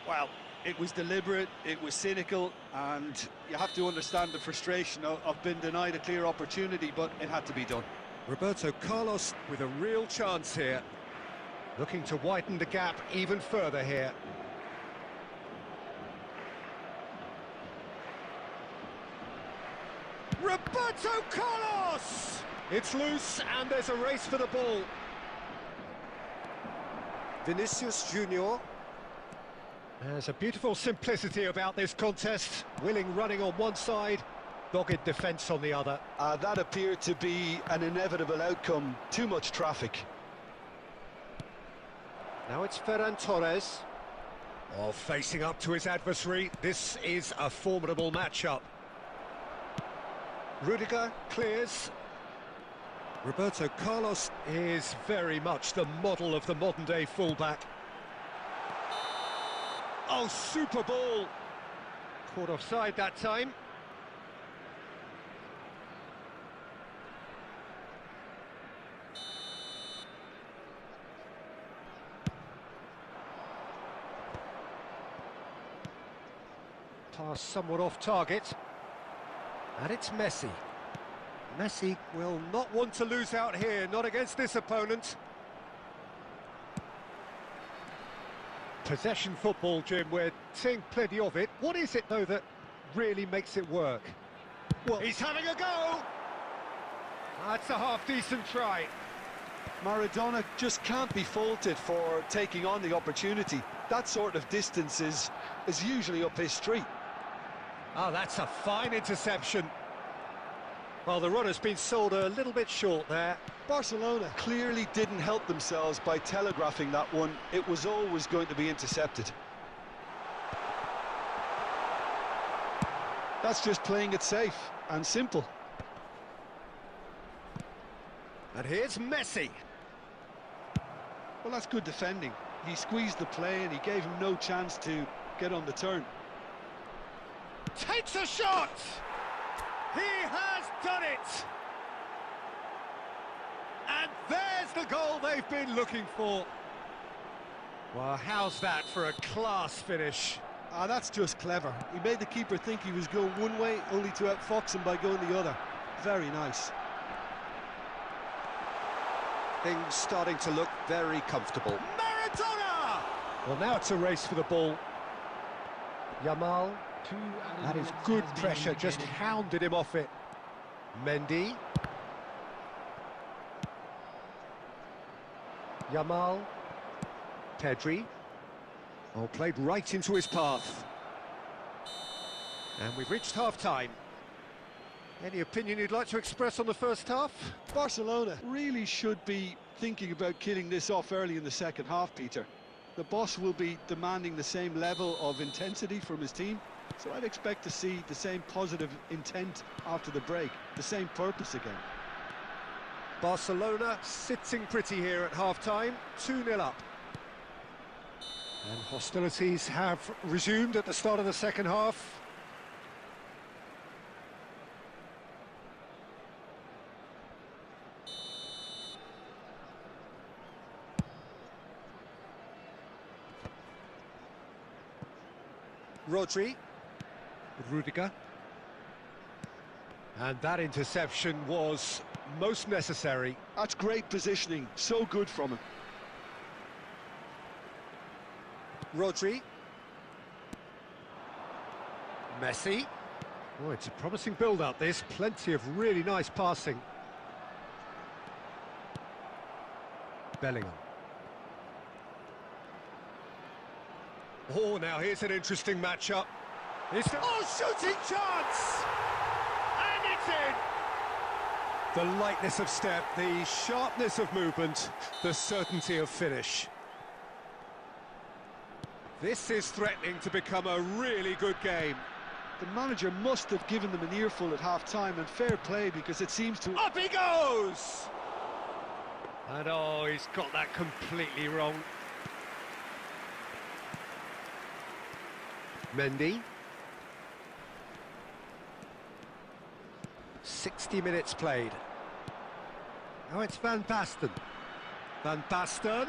Well, it was deliberate, it was cynical, and you have to understand the frustration of being denied a clear opportunity, but it had to be done. Roberto Carlos with a real chance here. Looking to widen the gap even further here. Roberto Carlos! It's loose and there's a race for the ball. Vinicius Junior. There's a beautiful simplicity about this contest. Willing running on one side, dogged defence on the other. That appeared to be an inevitable outcome. Too much traffic. Now it's Ferran Torres. Oh, facing up to his adversary. This is a formidable matchup. Rudiger clears. Roberto Carlos is very much the model of the modern-day fullback. Oh, super ball! Caught offside that time. Pass somewhat off target. And it's Messi. Messi will not want to lose out here, not against this opponent. Possession football, Jim, we're seeing plenty of it. What is it, though, that really makes it work? Well, he's having a go! That's a half-decent try. Maradona just can't be faulted for taking on the opportunity. That sort of distance is usually up his street. Oh, that's a fine interception. Well, the runner's been sold a little bit short there. Barcelona clearly didn't help themselves by telegraphing that one. It was always going to be intercepted. That's just playing it safe and simple. And here's Messi. Well, that's good defending. He squeezed the play and he gave him no chance to get on the turn. Takes a shot! He has done it! And there's the goal they've been looking for. Well, how's that for a class finish? That's just clever. He made the keeper think he was going one way, only to outfox him by going the other. Very nice. Things starting to look very comfortable. Maradona! Well, now it's a race for the ball. Yamal. That is good pressure, just hounded him off it. Mendy. Yamal. Pedri. Oh, played right into his path. And we've reached half-time. Any opinion you'd like to express on the first half? Barcelona really should be thinking about killing this off early in the second half, Peter. The boss will be demanding the same level of intensity from his team, so I'd expect to see the same positive intent after the break, the same purpose again. Barcelona sitting pretty here at half-time, 2-0 up. And hostilities have resumed at the start of the second half. Rudiger. And that interception was most necessary. That's great positioning, so good from him. Rodri. Messi. Oh, it's a promising build-up, this. Plenty of really nice passing. Bellingham. Oh, now here's an interesting matchup. Shooting chance! And it's in! The lightness of step, the sharpness of movement, the certainty of finish. This is threatening to become a really good game. The manager must have given them an earful at half-time, and fair play, because it seems to... Up he goes! And oh, he's got that completely wrong. Mendy. 60 minutes played. Now it's Van Basten. Van Basten.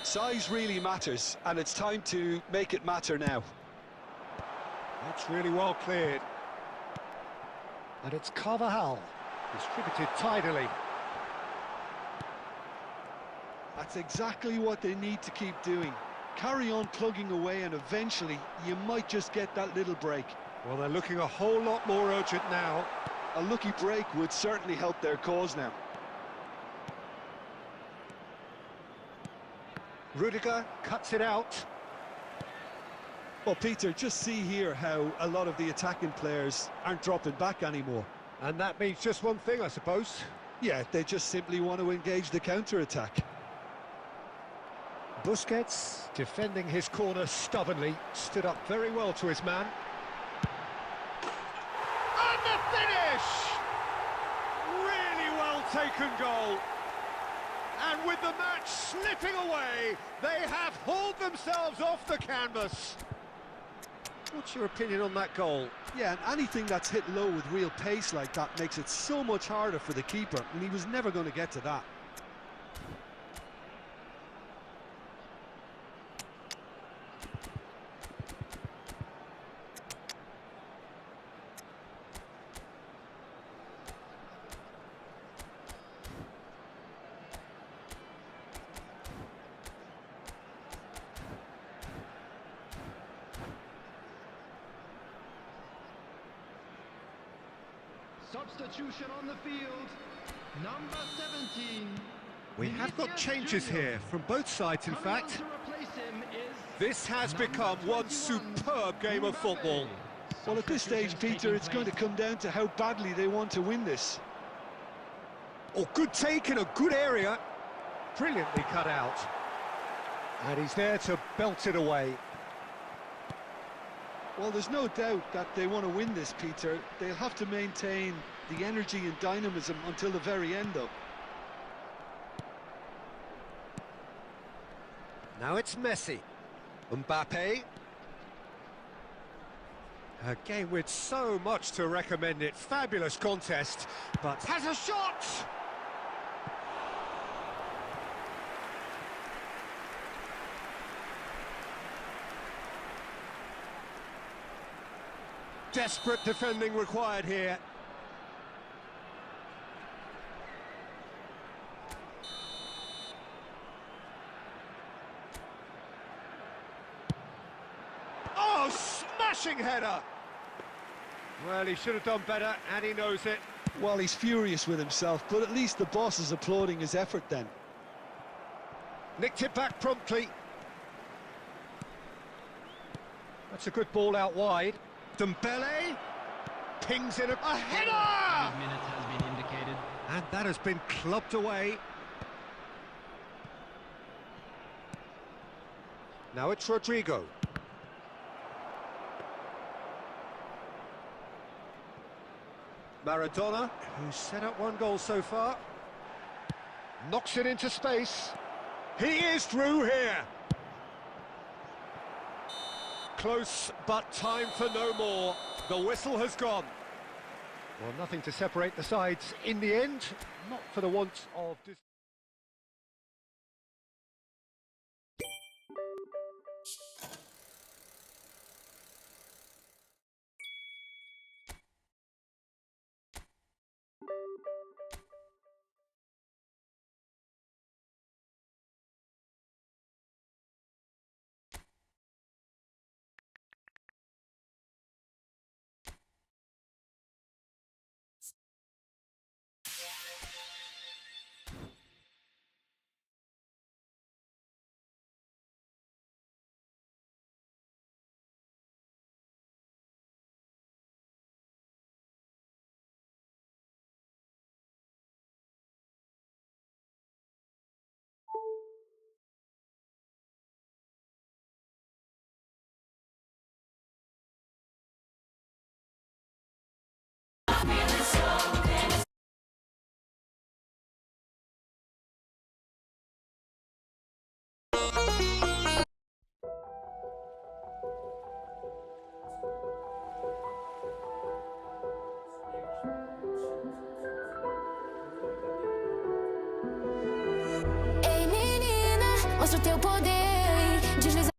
Size really matters, and it's time to make it matter now. That's really well cleared. And it's Carvajal, distributed tidily. That's exactly what they need to keep doing. Carry on plugging away, and eventually you might just get that little break. Well, they're looking a whole lot more urgent now. A lucky break would certainly help their cause now. Rudiger cuts it out. Well, Peter, just see here how a lot of the attacking players aren't dropping back anymore. And that means just one thing, I suppose. Yeah, they just simply want to engage the counter-attack. Busquets, defending his corner stubbornly, stood up very well to his man. And the finish! Really well taken goal. And with the match slipping away, they have hauled themselves off the canvas. What's your opinion on that goal? Yeah, and anything that's hit low with real pace like that makes it so much harder for the keeper, and he was never going to get to that. Substitution on the field, number 17. We have got changes Junior. here, from both sides in Coming on fact. to replace him is This has number become one 21, superb game of Mbappe. football. Well, at this stage, Peter, it's going to come down to how badly they want to win this. Oh, good take in a good area. Brilliantly cut out. And he's there to belt it away. Well, there's no doubt that they want to win this, Peter. They'll have to maintain the energy and dynamism until the very end, though. Now it's Messi. Mbappe. A game with so much to recommend it. Fabulous contest, but has a shot! Desperate defending required here. Oh, smashing header! Well, he should have done better, and he knows it. Well, he's furious with himself, but at least the boss is applauding his effort then. Nicked it back promptly. That's a good ball out wide. Dembele pings in a header! minute has been indicated. And that has been clubbed away. Now it's Rodrigo. Maradona, who's set up one goal so far. Knocks it into space. He is through here. Close, but time for no more. The whistle has gone. Well, nothing to separate the sides in the end, not for the want of... Ei menina, mostra o teu poder. Desliza